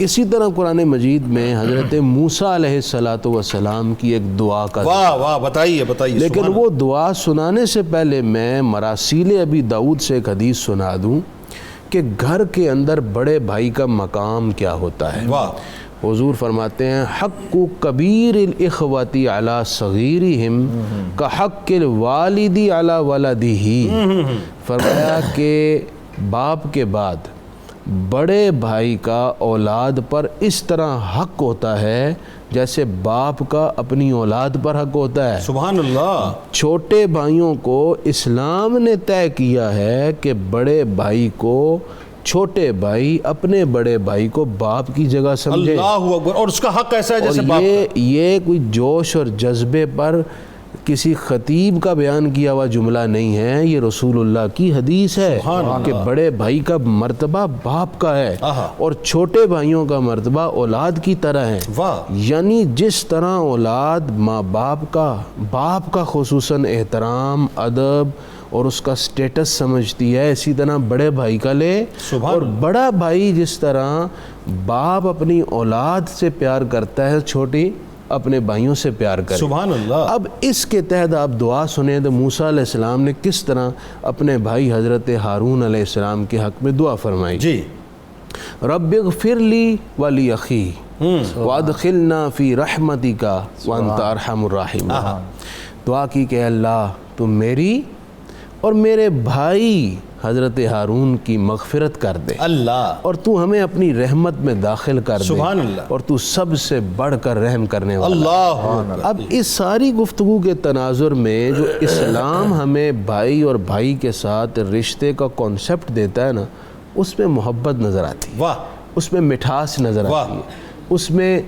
اسی طرح قرآن مجید میں حضرت موسیٰ علیہ السلام کی ایک دعا کا واہ، بتائیے۔ لیکن وہ دعا سنانے سے پہلے میں مراسیل ابی داؤد سے ایک حدیث سنا دوں کہ گھر کے اندر بڑے بھائی کا مقام کیا ہوتا ہے۔ واہ۔ حضور فرماتے ہیں حق کبیر الاخوۃ علی صغیرہم کا حق الوالد علی ولدہ، فرمایا کہ باپ کے بعد بڑے بھائی کا اولاد پر اس طرح حق ہوتا ہے جیسے باپ کا اپنی اولاد پر حق ہوتا ہے۔ سبحان اللہ۔ چھوٹے بھائیوں کو اسلام نے طے کیا ہے کہ بڑے بھائی کو چھوٹے بھائی اپنے بڑے بھائی کو باپ کی جگہ سمجھے، اللہ اکبر، اور اس کا حق ایسا ہے جیسے اور باپ کا۔ یہ کوئی جوش اور جذبے پر کسی خطیب کا بیان کیا ہوا جملہ نہیں ہے، یہ رسول اللہ کی حدیث ہے کہ بڑے بھائی کا مرتبہ باپ کا ہے اور چھوٹے بھائیوں کا مرتبہ اولاد کی طرح ہے۔ یعنی جس طرح اولاد ماں باپ کا خصوصاً احترام، ادب اور اس کا سٹیٹس سمجھتی ہے، اسی طرح بڑے بھائی کا لے، اور بڑا بھائی جس طرح باپ اپنی اولاد سے پیار کرتا ہے، چھوٹی اپنے بھائیوں سے پیار کرے۔ سبحان اللہ۔ اب اس کے تحت آپ دعا سنیں تو موسیٰ علیہ السلام نے کس طرح اپنے بھائی حضرت ہارون علیہ السلام کے حق میں دعا فرمائی۔ جی رب اغفر لی ولی اخی وادخلنا فی رحمتک وانت ارحم الراحمین۔ دعا کی کہ اللہ تم میری اور میرے بھائی حضرت ہارون کی مغفرت کر دے اللہ، اور تو ہمیں اپنی رحمت میں داخل کر دے، سبحان اللہ، اور تو سب سے بڑھ کر رحم کرنے والا۔ اللہ۔ اب اس ساری گفتگو کے تناظر میں جو اسلام ہمیں بھائی اور بھائی کے ساتھ رشتے کا کانسیپٹ دیتا ہے نا، اس میں محبت نظر آتی ہے، واہ، اس میں مٹھاس نظر آتی ہے، اس میں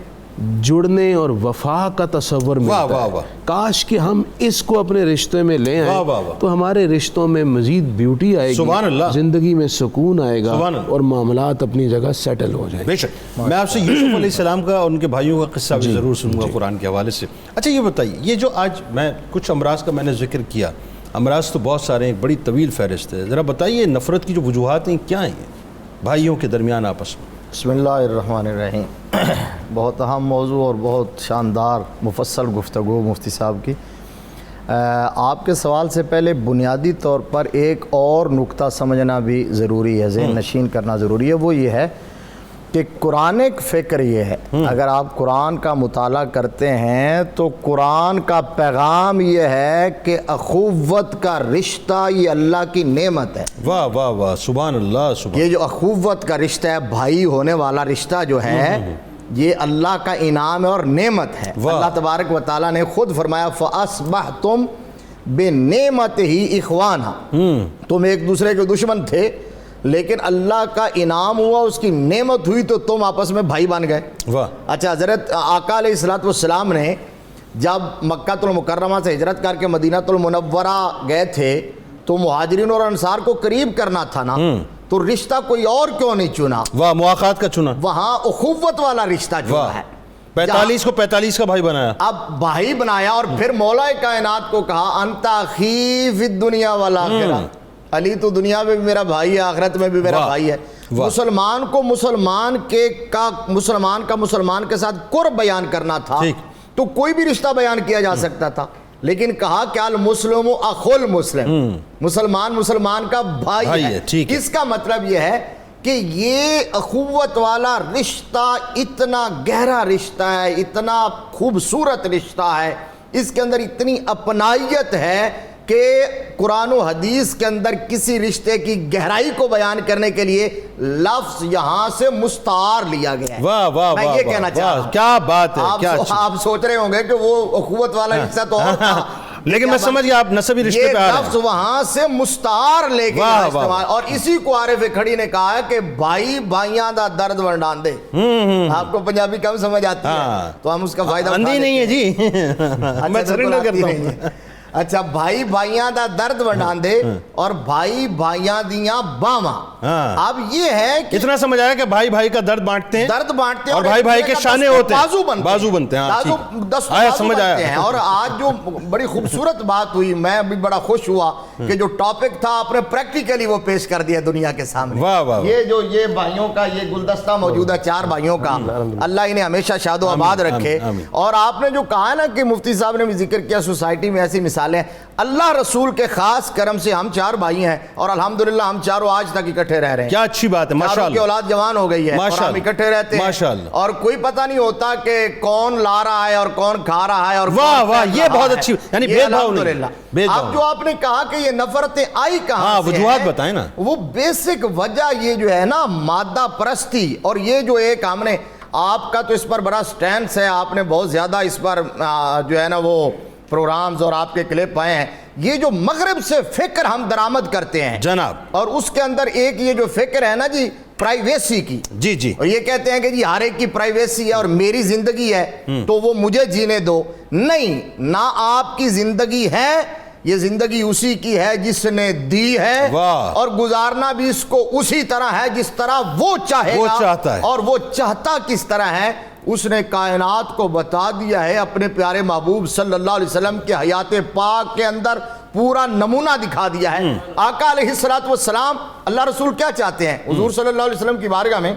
جڑنے اور وفا کا تصور ملتا ہے۔ کاش کہ ہم اس کو اپنے رشتے میں لے آئیں تو ہمارے رشتوں میں مزید بیوٹی آئے گی، زندگی میں سکون آئے گا اور معاملات اپنی جگہ سیٹل ہو جائیں۔ بے شک۔ میں آپ سے یوسف علیہ السلام کا اور ان کے بھائیوں کا قصہ بھی ضرور سنوں گا قرآن کے حوالے سے۔ اچھا یہ بتائیے، یہ جو آج میں کچھ امراض کا میں نے ذکر کیا، امراض تو بہت سارے ہیں، ایک بڑی طویل فہرست ہے، ذرا بتائیے نفرت کی جو وجوہات ہیں کیا ہیں بھائیوں کے درمیان آپس میں؟ بسم اللہ الرحمن الرحیم۔ بہت اہم موضوع اور بہت شاندار مفصل گفتگو مفتی صاحب کی۔ آپ کے سوال سے پہلے بنیادی طور پر ایک اور نکتہ سمجھنا بھی ضروری ہے، ذہن نشین کرنا ضروری ہے، وہ یہ ہے کہ قرآن ایک فکر یہ ہے، اگر آپ قرآن کا مطالعہ کرتے ہیں تو قرآن کا پیغام یہ ہے کہ اخوت کا رشتہ یہ اللہ کی نعمت ہے۔ واہ واہ واہ، سبحان اللہ، سبحان۔ یہ جو اخوت کا رشتہ ہے، بھائی ہونے والا رشتہ جو ہے، یہ اللہ کا انعام ہے اور نعمت ہے۔ اللہ تبارک و تعالیٰ نے خود فرمایا فَأَصْبَحْتُمْ بِنِعْمَتِهِ إِخْوَانًا، تم ایک دوسرے کے دشمن تھے لیکن اللہ کا انعام ہوا، اس کی نعمت ہوئی تو تم آپس میں بھائی بن گئے۔ اچھا، حضرت آقا علیہ السلام نے جب مکہ المکرمہ سے ہجرت کر کے مدینہ المنورہ گئے تھے تو مہاجرین اور انصار کو قریب کرنا تھا نا، تو رشتہ کوئی اور کیوں نہیں چنا؟ واہ، مواقعات کا چنا، وہاں اخوت والا رشتہ چنا ہے۔ 45 کو 45 کا بھائی بنایا، اب بھائی بنایا، اور پھر مولا کائنات کو کہا انت اخی فی الدنیا والآخرہ، علی تو دنیا میں بھی میرا بھائی ہے، آخرت میں بھی میرا بھائی ہے۔ مسلمان کو مسلمان کا مسلمان کے ساتھ قرب بیان کرنا تھا تو کوئی بھی رشتہ بیان کیا جا سکتا تھا، لیکن کہا کہ المسلم اخو المسلم، مسلمان کا بھائی ہے۔ اس کا مطلب یہ ہے کہ یہ اخوت والا رشتہ اتنا گہرا رشتہ ہے، اتنا خوبصورت رشتہ ہے، اس کے اندر اتنی اپنائیت ہے کہ قرآن و حدیث کے اندر کسی رشتے کی گہرائی کو بیان کرنے کے لیے لفظ یہاں سے مستعار لیا گیا ہے۔ واہ واہ، میں یہ کہنا چاہ رہا ہوں، کیا بات ہے، آپ سوچ رہے ہوں گے کہ وہ اخوت والا رشتہ تو اور تھا، لیکن میں سمجھ گیا آپ نسبی رشتے پہ آ رہے ہیں۔ یہ لفظ وہاں سے مستعار لے کے استعمال، اور اسی کو عارف کھڑی نے کہا ہے کہ بھائی بھائیاں دا درد ونڈان دے۔ آپ کو پنجابی کم سمجھ آتی ہے تو ہم اس کا فائدہ اندھی نہیں ہے جی، میں سرنڈر کرتا ہوں۔ اچھا، بھائی بھائیاں دا درد ونڈان دے اور بھائی بھائیاں دیاں باواں۔ اب یہ ہے کہ اتنا سمجھ آیا کہ بھائی بھائی کا درد بانٹتے ہیں، اور بھائی بھائی کے شانے ہوتے ہیں، بازو بنتے ہیں، آیا سمجھ آیا۔ اور آج جو بڑی خوبصورت بات ہوئی، میں بھی بڑا خوش ہوا کہ جو ٹاپک تھا آپ نے پریکٹیکلی وہ پیش کر دیا دنیا کے سامنے۔ یہ بھائیوں کا یہ گلدستہ موجود ہے، 4 بھائیوں کا، اللہ انہیں ہمیشہ شاد و آباد رکھے۔ اور آپ نے جو کہا نا کہ مفتی صاحب نے بھی ذکر کیا، سوسائٹی میں ایسی مثالیں، اللہ رسول کے خاص کرم سے ہم 4 بھائی ہیں اور الحمدللہ ہم چاروں آج تک اکٹھے رہ رہے ہیں۔ کیا اچھی بات ہے، ماشاءاللہ، کی اولاد جوان ہو گئی ہے اور ہم اکٹھے رہتے ہیں، اور کوئی پتہ نہیں ہوتا کہ کون لا رہا ہے اور کون کھا رہا ہے، اور واہ واہ، یہ بہت اچھی، یعنی بھید بھاؤ نہیں۔ اب جو آپ نے کہا کہ یہ نفرتیں آئی کہاں سے، وجوہات بتائیں نا۔ وہ بیسک وجہ یہ جو ہے نا مادہ پرستی، اور یہ جو ایک ہم نے، آپ کا تو اس پر بڑا سٹینس ہے، آپ نے بہت زیادہ اس پر جو ہے نا وہ پروگرامز اور آپ کے کلپ آئے ہیں، یہ جو مغرب سے فکر ہم درآمد کرتے ہیں جناب، اور اس کے اندر ایک یہ جو فکر ہے نا جی پرائیویسی کی. جی جی. اور یہ کہتے ہیں کہ جی ہر ایک کی پرائیویسی ہے اور میری زندگی ہے تو وہ مجھے جینے دو. نہیں, نہ آپ کی زندگی ہے, یہ زندگی اسی کی ہے جس نے دی ہے, اور گزارنا بھی اس کو اسی طرح ہے جس طرح وہ چاہے گا, چاہتا ہے. اور وہ چاہتا کس طرح ہے اس نے کائنات کو بتا دیا ہے. اپنے پیارے محبوب صلی اللہ علیہ وسلم کے حیات پاک کے اندر پورا نمونہ دکھا دیا ہے. آقا علیہ الصلوۃ والسلام, اللہ رسول کیا چاہتے ہیں؟ حضور صلی اللہ علیہ وسلم کی بارگاہ میں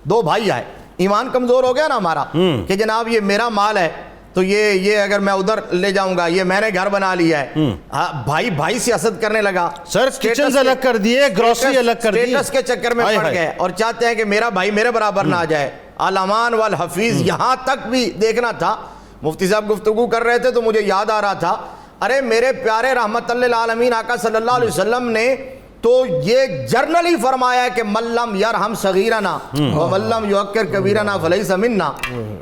دو بھائی آئے. ایمان کمزور ہو گیا نا ہمارا کہ جناب یہ میرا مال ہے تو یہ اگر میں ادھر لے جاؤں گا, یہ میں نے گھر بنا لیا ہے. بھائی سے حسد کرنے لگا, سر کچن سے الگ کر دیے, گروسری الگ کر دی, اسٹیٹس کے چکر میں پڑ گئے اور چاہتے ہیں کہ میرا بھائی میرے برابر نہ آ جائے. الامان والحفیظ یہاں تک بھی دیکھنا تھا. مفتی صاحب گفتگو کر رہے تھے تو مجھے یاد آ رہا تھا, ارے میرے پیارے رحمت للعالمین آقا صلی اللہ علیہ وسلم نے تو یہ جرنلی فرمایا ہے کہ من لم یرحم صغیرنا ومن لم یوقر کبیرنا فلیس منا.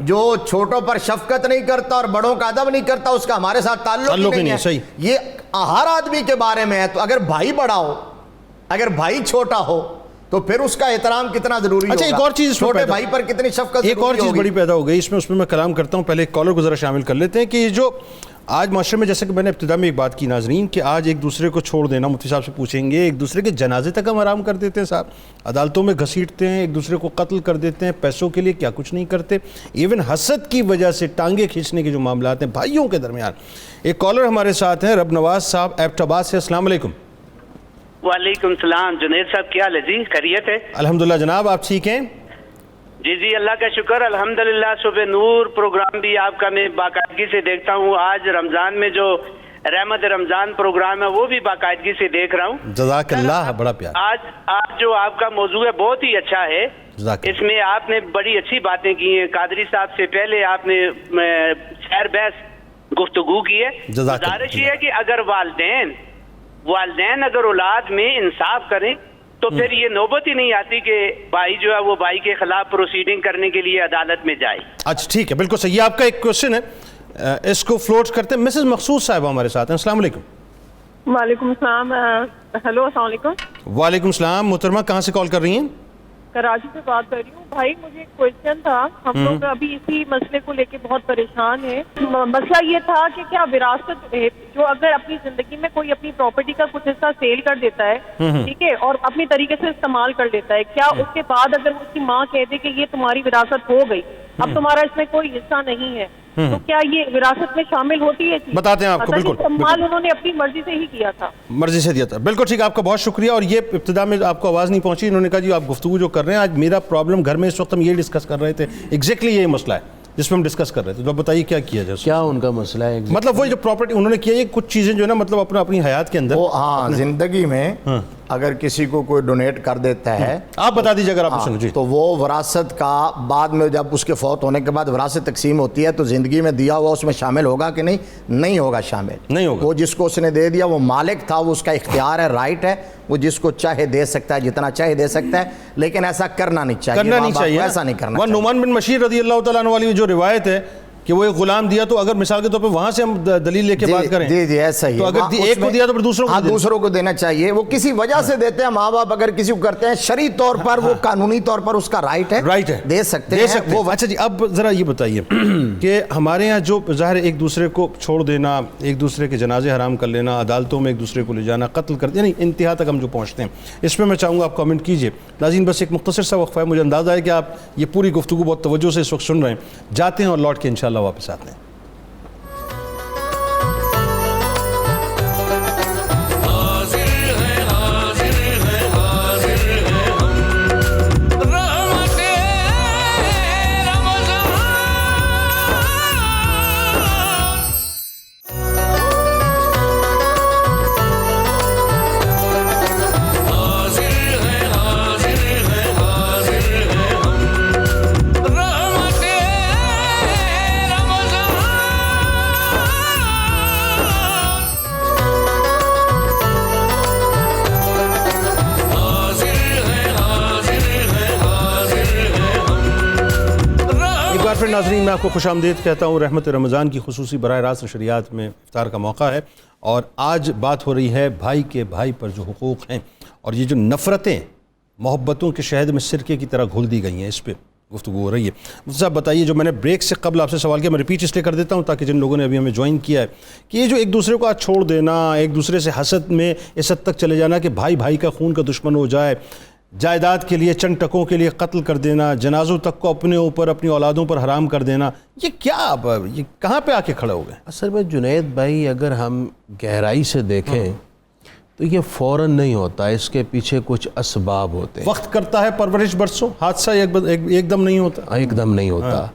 جو چھوٹوں پر شفقت نہیں کرتا اور بڑوں کا ادب نہیں کرتا اس کا ہمارے ساتھ تعلق ہی نہیں ہے. یہ ہر آدمی کے بارے میں ہے. تو اگر بھائی بڑا ہو, اگر بھائی چھوٹا ہو تو پھر اس کا احترام کتنا ضروری ہوگا. ایک اور چیز چھوٹے بھائی پر کتنی شفقت, ایک اور چیز بڑی پیدا ہو گئی اس میں میں کلام کرتا ہوں. پہلے ایک کالر کو ذرا شامل کر لیتے ہیں کہ یہ جو آج معاشرے میں, جیسے کہ میں نے ابتدا میں ایک بات کی ناظرین, کہ آج ایک دوسرے کو چھوڑ دینا, مفتی صاحب سے پوچھیں گے, ایک دوسرے کے جنازے تک ہم آرام کر دیتے ہیں صاحب, عدالتوں میں گھسیٹتے ہیں, ایک دوسرے کو قتل کر دیتے ہیں, پیسوں کے لیے کیا کچھ نہیں کرتے, ایون حسد کی وجہ سے ٹانگیں کھینچنے کے جو معاملات ہیں بھائیوں کے درمیان. ایک کالر ہمارے ساتھ ہیں رب نواز صاحب ایبٹ آباد سے. السلام علیکم. وعلیکم السلام. جنید صاحب کیا حال ہے جی, خیریت ہے؟ الحمدللہ جناب, آپ ٹھیک ہیں؟ جی اللہ کا شکر الحمدللہ. صبح نور پروگرام بھی آپ کا میں باقاعدگی سے دیکھتا ہوں. آج رمضان میں جو رحمت رمضان پروگرام ہے وہ بھی باقاعدگی سے دیکھ رہا ہوں. جزاک اللہ, بڑا پیار. آج جو آپ کا موضوع ہے بہت ہی اچھا ہے. اس میں آپ نے بڑی اچھی باتیں کی ہیں. قادری صاحب سے پہلے آپ نے خیر بحث گفتگو کی ہے. گزارش یہ ہے کہ اگر والدین اگر اولاد میں انصاف کریں تو پھر یہ نوبت ہی نہیں آتی کہ بھائی جو ہے وہ بھائی کے خلاف پروسیڈنگ کرنے کے لیے عدالت میں جائے. اچھا ٹھیک ہے, بالکل صحیح. آپ کا ایک کوشچن ہے, اس کو فلوٹ کرتے ہیں. مسز مقصود صاحب ہمارے ساتھ ہیں. السلام علیکم. وعلیکم السلام. ہیلو السلام علیکم. وعلیکم السلام. محترمہ کہاں سے کال کر رہی ہیں؟ کراچی سے بات کر رہی ہوں. بھائی مجھے ایک کوشچن تھا. ہم لوگ ابھی اسی مسئلے کو لے کے بہت پریشان ہیں. مسئلہ یہ تھا کہ کیا وراثت جو اگر اپنی زندگی میں کوئی اپنی پراپرٹی کا کچھ حصہ سیل کر دیتا ہے, ٹھیک ہے, اور اپنی طریقے سے استعمال کر لیتا ہے, کیا اس کے بعد اگر اس کی ماں کہہ دے کہ یہ تمہاری وراثت ہو گئی, اب تمہارا اس میں کوئی حصہ نہیں ہے, تو کیا یہ وراثت میں شامل ہوتی ہے؟ بتاتے ہیں آپ کو. بالکل استعمال انہوں نے اپنی مرضی سے ہی کیا تھا. مرضی سے دیا تھا, بالکل ٹھیک. آپ کا بہت شکریہ. اور یہ ابتدا میں آپ کو آواز نہیں پہنچی, انہوں نے کہا جی آپ گفتگو جو کر رہے ہیں, آج میرا پرابلم گھر میں اس وقت ہم یہ ڈسکس کر رہے تھے, ایگزیکٹلی یہی مسئلہ ہے جس میں ہم ڈسکس کر رہے تھے. تو بتائیے کیا کیا جائے. کیا ان کا مسئلہ ہے؟ مطلب وہ جو پراپرٹی انہوں نے کیا, یہ کچھ چیزیں جو ہے نا مطلب اپنی حیات کے اندر وہ زندگی میں اگر کسی کو کوئی ڈونیٹ کر دیتا ہے, آپ بتا دیجیے اگر آپ سنیں جی, تو وہ وراثت کا بعد میں جب اس کے فوت ہونے کے بعد وراثت تقسیم ہوتی ہے تو زندگی میں دیا ہوا اس میں شامل ہوگا کہ نہیں ہوگا شامل. نہیں ہوگا. وہ جس کو اس نے دے دیا وہ مالک تھا, وہ اس کا اختیار ہے, رائٹ ہے, وہ جس کو چاہے دے سکتا ہے, جتنا چاہے دے سکتا ہے, لیکن ایسا کرنا نہیں چاہیے. ایسا نہیں کرنا. نعمان بن بشیر رضی اللہ تعالیٰ عنہ والی جو روایت ہے کہ وہ ایک غلام دیا, تو اگر مثال کے طور پہ وہاں سے ہم دلیل لے کے بات کریں, جی ایسا ہی, تو اگر ایک کو دیا تو پھر دوسروں کو دینا چاہیے. وہ کسی وجہ سے دیتے ہیں, ماں باپ اگر کسی کو کرتے ہیں شرعی طور پر, وہ قانونی طور پر اس کا رائٹ ہے, دے سکتے ہیں. اچھا جی, اب ذرا یہ بتائیے کہ ہمارے یہاں جو ظاہر ایک دوسرے کو چھوڑ دینا, ایک دوسرے کے جنازے حرام کر لینا, عدالتوں میں ایک دوسرے کو لے جانا, قتل کر دینا, یعنی انتہا تک ہم جو پہنچتے ہیں, اس میں میں چاہوں گا آپ کامنٹ کیجئے. ناظرین بس ایک مختصر سا وقفہ ہے, مجھے اندازہ ہے کہ آپ یہ پوری گفتگو بہت توجہ سے اس وقت سن رہے ہیں. جاتے ہیں اور لوٹ کے انشاءاللہ واپس آتے ہیں. ناظرین میں آپ کو خوش آمدید کہتا ہوں. رحمت رمضان کی خصوصی براہ راست نشریات میں افطار کا موقع ہے, اور آج بات ہو رہی ہے بھائی کے بھائی پر جو حقوق ہیں, اور یہ جو نفرتیں محبتوں کے شہد میں سرکے کی طرح گھل دی گئی ہیں. اس پہ گفتگو ہو رہی ہے. مفتی صاحب بتائیے, جو میں نے بریک سے قبل آپ سے سوال کیا, میں ریپیٹ اس لیے کر دیتا ہوں تاکہ جن لوگوں نے ابھی ہمیں جوائن کیا ہے, کہ یہ جو ایک دوسرے کو چھوڑ دینا, ایک دوسرے سے حسد میں اس حد تک چلے جانا کہ بھائی بھائی کا خون کا دشمن ہو جائے, جائیداد کے لیے چند ٹکوں کے لیے قتل کر دینا, جنازوں تک کو اپنے اوپر اپنی اولادوں پر حرام کر دینا, یہ کیا, یہ کہاں پہ آ کے کھڑے ہو گئے؟ اصل میں جنید بھائی اگر ہم گہرائی سے دیکھیں تو یہ فوراً نہیں ہوتا, اس کے پیچھے کچھ اسباب ہوتے ہیں. وقت کرتا ہے پرورش برسوں, حادثہ ایک دم نہیں ہوتا. ایک دم نہیں ہوتا.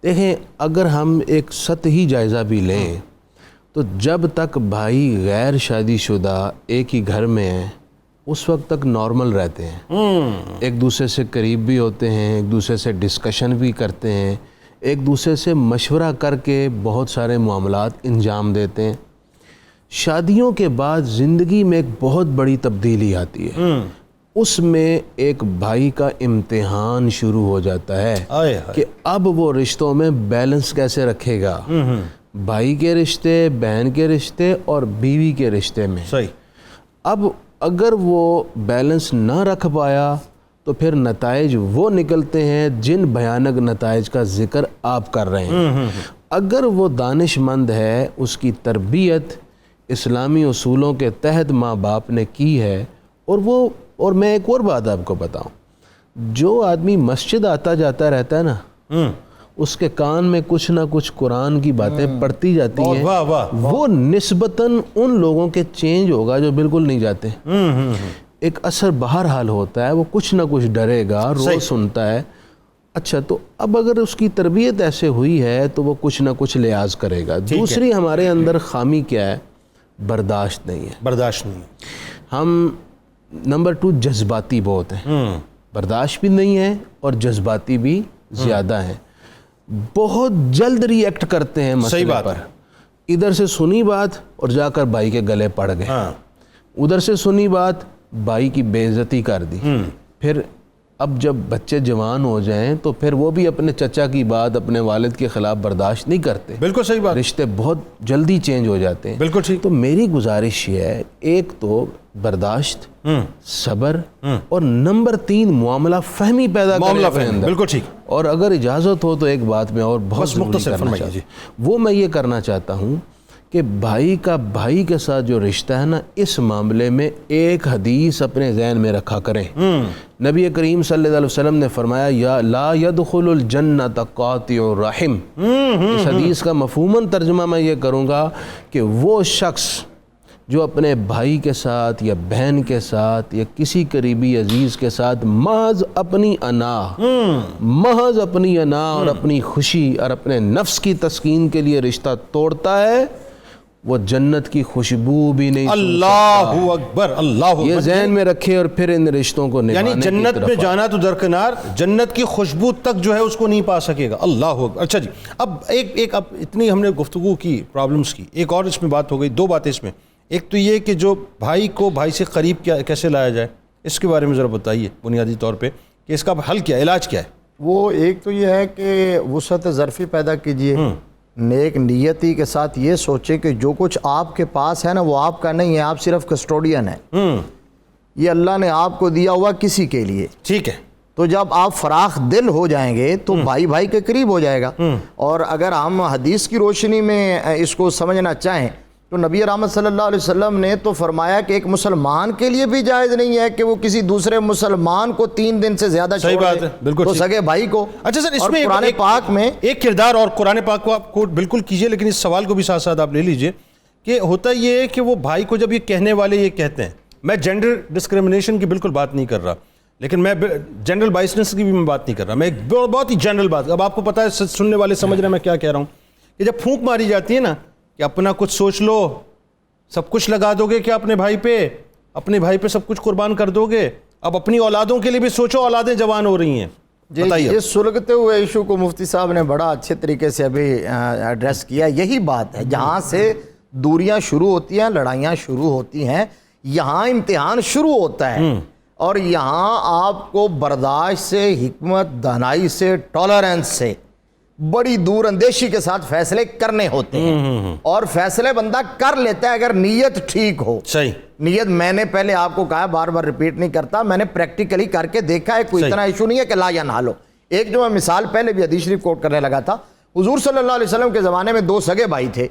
دیکھیں اگر ہم ایک سطحی جائزہ بھی لیں تو جب تک بھائی غیر شادی شدہ ایک ہی گھر میں ہیں اس وقت تک نارمل رہتے ہیں, ایک دوسرے سے قریب بھی ہوتے ہیں, ایک دوسرے سے ڈسکشن بھی کرتے ہیں, ایک دوسرے سے مشورہ کر کے بہت سارے معاملات انجام دیتے ہیں. شادیوں کے بعد زندگی میں ایک بہت بڑی تبدیلی آتی ہے, اس میں ایک بھائی کا امتحان شروع ہو جاتا ہے کہ اب وہ رشتوں میں بیلنس کیسے رکھے گا, بھائی کے رشتے, بہن کے رشتے اور بیوی کے رشتے میں. صحیح. اب اگر وہ بیلنس نہ رکھ پایا تو پھر نتائج وہ نکلتے ہیں جن بھیانک نتائج کا ذکر آپ کر رہے ہیں. اگر وہ دانش مند ہے, اس کی تربیت اسلامی اصولوں کے تحت ماں باپ نے کی ہے, اور میں ایک اور بات آپ کو بتاؤں, جو آدمی مسجد آتا جاتا رہتا ہے نا, اس کے کان میں کچھ نہ کچھ قرآن کی باتیں پڑھتی جاتی ہیں, وہ نسبتاً ان لوگوں کے چینج ہوگا جو بالکل نہیں جاتے. ایک اثر بہرحال ہوتا ہے, وہ کچھ نہ کچھ ڈرے گا, روز سنتا ہے. اچھا, تو اب اگر اس کی تربیت ایسے ہوئی ہے تو وہ کچھ نہ کچھ لحاظ کرے گا. دوسری ہمارے اندر خامی کیا ہے؟ برداشت نہیں ہے. برداشت نہیں ہے. ہم نمبر 2 جذباتی بہت ہیں, برداشت بھی نہیں ہے اور جذباتی بھی زیادہ ہیں. بہت جلد ری ایکٹ کرتے ہیں مسئلے پر. ادھر سے سنی بات اور جا کر بھائی کے گلے پڑ گئے, ادھر سے سنی بات بھائی کی بے عزتی کر دی. پھر اب جب بچے جوان ہو جائیں تو پھر وہ بھی اپنے چچا کی بات اپنے والد کے خلاف برداشت نہیں کرتے. بالکل صحیح بات. رشتے بہت جلدی چینج ہو جاتے ہیں. بالکل ٹھیک. تو میری گزارش یہ ہے, ایک تو برداشت, صبر, اور نمبر 3 معاملہ فہمی پیدا کرنے کے اندر. بالکل ٹھیک. اور اگر اجازت ہو تو ایک بات میں اور بہت مختصر کرنا چاہتا ہوں, وہ میں یہ کرنا چاہتا ہوں کہ بھائی کا بھائی کے ساتھ جو رشتہ ہے نا, اس معاملے میں ایک حدیث اپنے ذہن میں رکھا کریں. نبی کریم صلی اللہ علیہ وسلم نے فرمایا, یا لا يدخل الجنت قاطع الرحم. اس حدیث کا مفہوماً ترجمہ میں یہ کروں گا کہ وہ شخص جو اپنے بھائی کے ساتھ یا بہن کے ساتھ یا کسی قریبی عزیز کے ساتھ محض اپنی انا اور اپنی خوشی اور اپنے نفس کی تسکین کے لیے رشتہ توڑتا ہے, وہ جنت کی خوشبو بھی نہیں. اللہ اکبر, اللہ اکبر. یہ ذہن میں رکھے اور پھر ان رشتوں کو نبھانے یعنی جنت میں جانا تو درکنار, جنت کی خوشبو تک جو ہے اس کو نہیں پا سکے گا. اللہ اکبر. اچھا جی, اب ایک اب اتنی ہم نے گفتگو کی پرابلمز کی, ایک اور اس میں بات ہو گئی, 2 باتیں اس میں. ایک تو یہ کہ جو بھائی کو بھائی سے قریب کیسے لایا جائے, اس کے بارے میں ذرا بتائیے بنیادی طور پہ کہ اس کا حل کیا, علاج کیا ہے؟ وہ ایک تو یہ ہے کہ وسعت ظرفی پیدا کیجئے, نیک نیتی کے ساتھ یہ سوچے کہ جو کچھ آپ کے پاس ہے نا وہ آپ کا نہیں ہے, آپ صرف کسٹوڈین ہیں. یہ اللہ نے آپ کو دیا ہوا کسی کے لیے. ٹھیک ہے. تو جب آپ فراخ دل ہو جائیں گے تو بھائی بھائی کے قریب ہو جائے گا. اور اگر ہم حدیث کی روشنی میں اس کو سمجھنا چاہیں تو نبی رحمت صلی اللہ علیہ وسلم نے تو فرمایا کہ ایک مسلمان کے لیے بھی جائز نہیں ہے کہ وہ کسی دوسرے مسلمان کو 3 دن سے زیادہ چھوڑ دے, تو سگے بھائی کو. اچھا سر, اس میں قرآن پاک میں ایک کردار اور قرآن پاک کو آپ کو بالکل کیجئے, لیکن اس سوال کو بھی ساتھ ساتھ آپ لے لیجئے کہ ہوتا یہ ہے کہ وہ بھائی کو جب یہ کہنے والے یہ کہتے ہیں, میں جینڈر ڈسکرمنیشن کی بالکل بات نہیں کر رہا, لیکن میں جنرل بائسنس کی بھی میں بات نہیں کر رہا, میں ایک بہت ہی جنرل بات, اب آپ کو پتا ہے سننے والے سمجھ رہے ہیں میں کیا کہہ رہا ہوں, کہ جب پھونک ماری جاتی ہے نا کہ اپنا کچھ سوچ لو, سب کچھ لگا دو گے کیا اپنے بھائی پہ سب کچھ قربان کر دو گے, اب اپنی اولادوں کے لیے بھی سوچو, اولادیں جوان ہو رہی ہیں. یہ سلگتے ہوئے ایشو کو مفتی صاحب نے بڑا اچھے طریقے سے ابھی ایڈریس کیا. یہی بات ہے, جہاں سے دوریاں شروع ہوتی ہیں, لڑائیاں شروع ہوتی ہیں, یہاں امتحان شروع ہوتا ہے. اور یہاں آپ کو برداشت سے, حکمت دانائی سے, ٹالرنس سے بڑی دور اندیشی کے ساتھ فیصلے کرنے ہوتے ہیں، اور فیصلے بندہ کر لیتا ہے اگر نیت ٹھیک ہو. صحیح نیت میں نے پہلے آپ کو کہا، بار بار ریپیٹ نہیں کرتا، میں نے پریکٹیکلی کر کے دیکھا ہے، کوئی اتنا ایشو نہیں ہے کہ لا ینحال ہو. ایک جو میں مثال پہلے بھی حدیث شریف کوٹ کرنے لگا تھا، حضور صلی اللہ علیہ وسلم کے زمانے میں 2 سگے بھائی تھے،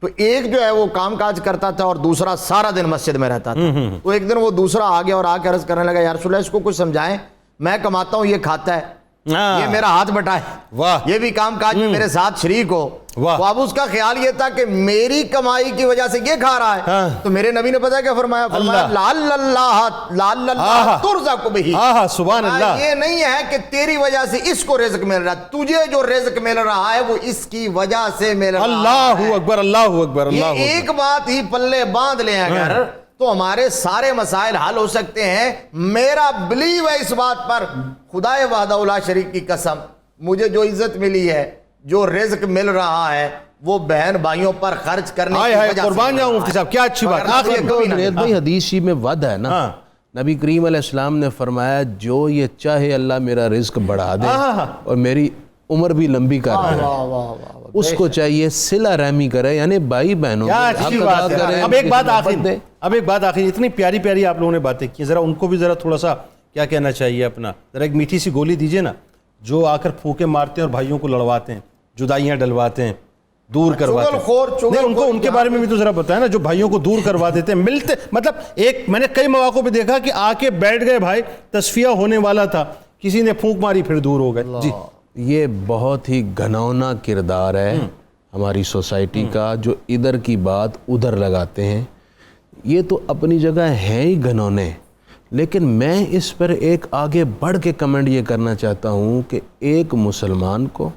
تو ایک جو ہے وہ کام کاج کرتا تھا اور دوسرا سارا دن مسجد میں رہتا تھا. تو ایک دن وہ دوسرا آ گیا اور آ کے عرض کرنے لگا، یا رسول اللہ اس کو کچھ سمجھائیں، میں کماتا ہوں یہ کھاتا ہے، یہ میرا ہاتھ بٹائے، یہ بھی کام کاج میں میرے ساتھ شریک ہو. تو اب اس کا خیال یہ تھا کہ میری کمائی کی وجہ سے یہ کھا رہا ہے. تو میرے نبی نے پتا کیا فرمایا؟ لعل اللہ ترزق بہ. سبحان اللہ. یہ نہیں ہے کہ تیری وجہ سے اس کو رزق مل رہا ہے، تجھے جو رزق مل رہا ہے وہ اس کی وجہ سے مل رہا ہے. اللہ اکبر، اللہ اکبر، اللہ اکبر. یہ ایک بات ہی پلے باندھ لیں اگر، تو ہمارے سارے مسائل حل ہو سکتے ہیں. میرا بلیو ہے اس بات پر، خدائے وحدہ لا شریک کی قسم، مجھے جو عزت ملی ہے، جو رزق مل رہا ہے، وہ بہن بھائیوں پر خرچ کرنے کی وجہ سے. قربان جاؤں مفتی صاحب، کیا اچھی بات. جنید بھائی حدیث شریف میں وعد ہے نا، نبی کریم علیہ السلام نے فرمایا جو یہ چاہے اللہ میرا رزق بڑھا دے اور میری عمر بھی لمبی کر دے، اس کو چاہیے صلہ رحمی کرے، یعنی بھائی بہنوں کرے. اب ایک بات آخری، اتنی پیاری پیاری آپ لوگوں نے باتیں کی، ذرا ان کو بھی ذرا تھوڑا سا کیا کہنا چاہیے اپنا، ذرا ایک میٹھی سی گولی دیجئے نا. جو آ کر پھونکے مارتے ہیں اور بھائیوں کو لڑواتے ہیں، جدائیاں ڈلواتے ہیں، دور کرواتے ہیں، ان کے بارے میں بھی تو ذرا بتائیں نا، جو بھائیوں کو دور کروا دیتے ہیں. ملتے مطلب ایک میں نے کئی مواقع پہ دیکھا کہ آ کے بیٹھ گئے بھائی، تصفیہ ہونے والا تھا، کسی نے پھونک ماری پھر دور ہو گئے. جی یہ بہت ہی گھنونا کردار ہے ہماری سوسائٹی کا، جو ادھر کی بات ادھر لگاتے ہیں. یہ تو اپنی جگہ ہیں ہی گھنونے، لیکن میں اس پر ایک آگے بڑھ کے کمنٹ یہ کرنا چاہتا ہوں کہ ایک مسلمان کو،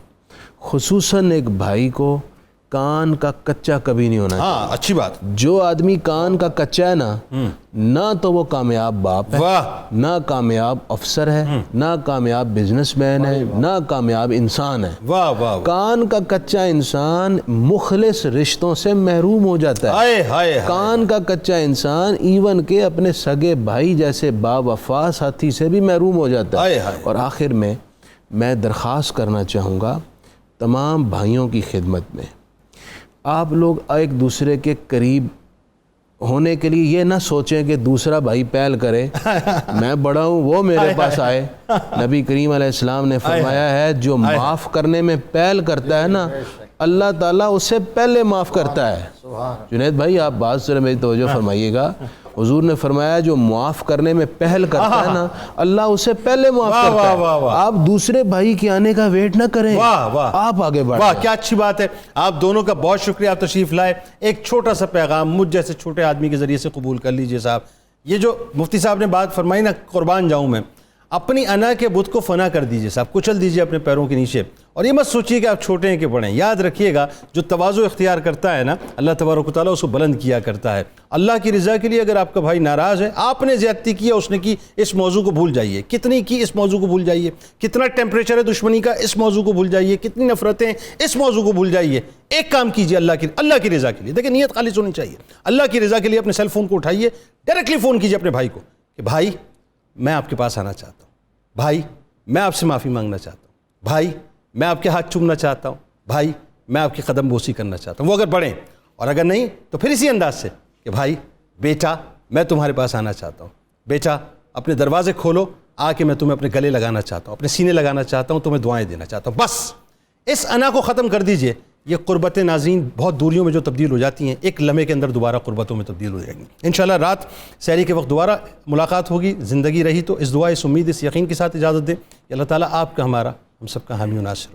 خصوصاً ایک بھائی کو، کان کا کچا کبھی نہیں ہونا چاہیے. ہاں اچھی بات. جو آدمی کان کا کچا ہے نا، نہ تو وہ کامیاب باپ ہے، نہ کامیاب افسر ہے، نہ کامیاب بزنس مین ہے، نہ کامیاب انسان ہے. کان کا کچا انسان مخلص رشتوں سے محروم ہو جاتا ہے. کان کا کچا انسان ایون کہ اپنے سگے بھائی جیسے با وفا ساتھی سے بھی محروم ہو جاتا ہے. اور آخر میں درخواست کرنا چاہوں گا تمام بھائیوں کی خدمت میں، آپ لوگ ایک دوسرے کے قریب ہونے کے لیے یہ نہ سوچیں کہ دوسرا بھائی پہل کرے، میں بڑا ہوں وہ میرے پاس آئے. نبی کریم علیہ السلام نے فرمایا ہے جو معاف کرنے میں پہل کرتا ہے نا، اللہ تعالیٰ اسے پہلے معاف کرتا ہے. جنید بھائی آپ بات سے میری توجہ فرمائیے گا، حضور نے فرمایا جو معاف کرنے میں پہل کرتا ہے نا، اللہ اسے پہلے معاف کرتا ہے. آپ دوسرے بھائی کے آنے کا ویٹ نہ کریں، آپ آگے بڑھیں. واہ کیا اچھی بات ہے. آپ دونوں کا بہت شکریہ، آپ تشریف لائے. ایک چھوٹا سا پیغام مجھ جیسے چھوٹے آدمی کے ذریعے سے قبول کر لیجئے صاحب. یہ جو مفتی صاحب نے بات فرمائی نا، قربان جاؤں میں، اپنی انا کے بت کو فنا کر دیجئے صاحب، کچل دیجئے اپنے پیروں کے نیچے، اور یہ مت سوچیے کہ آپ چھوٹے ہیں کہ بڑے ہیں. یاد رکھیے گا جو تواضع اختیار کرتا ہے نا، اللہ تبارک و تعالیٰ اس کو بلند کیا کرتا ہے. اللہ کی رضا کے لیے اگر آپ کا بھائی ناراض ہے، آپ نے زیادتی کی ہے، اس نے کی، اس موضوع کو بھول جائیے. کتنی کی اس موضوع کو بھول جائیے، کتنا ٹیمپریچر ہے دشمنی کا اس موضوع کو بھول جائیے، کتنی نفرتیں اس موضوع کو بھول جائیے. ایک کام کیجیے اللہ کی رضا کے لیے. دیکھیں نیت خالص ہونی چاہیے. اللہ کی رضا کے لیے اپنے سیل فون کو اٹھائیے، ڈائریکٹلی فون کیجیے اپنے بھائی کو کہ بھائی میں آپ کے پاس آنا چاہتا ہوں، بھائی میں آپ سے معافی مانگنا چاہتا ہوں، بھائی میں آپ کے ہاتھ چومنا چاہتا ہوں، بھائی میں آپ کی قدم بوسی کرنا چاہتا ہوں. وہ اگر بڑھیں، اور اگر نہیں تو پھر اسی انداز سے کہ بھائی بیٹا میں تمہارے پاس آنا چاہتا ہوں، بیٹا اپنے دروازے کھولو، آ کے میں تمہیں اپنے گلے لگانا چاہتا ہوں، اپنے سینے لگانا چاہتا ہوں، تمہیں دعائیں دینا چاہتا ہوں. بس اس انا کو ختم کر دیجئے. یہ قربت ناظرین بہت دوریوں میں جو تبدیل ہو جاتی ہیں، ایک لمحے کے اندر دوبارہ قربتوں میں تبدیل ہو جائیں گی. انشاءاللہ رات سحری کے وقت دوبارہ ملاقات ہوگی. زندگی رہی تو اس دعا، اس امید، اس یقین کے ساتھ اجازت دیں کہ اللہ تعالیٰ آپ کا، ہمارا، ہم سب کا حامی و ناصر ہو.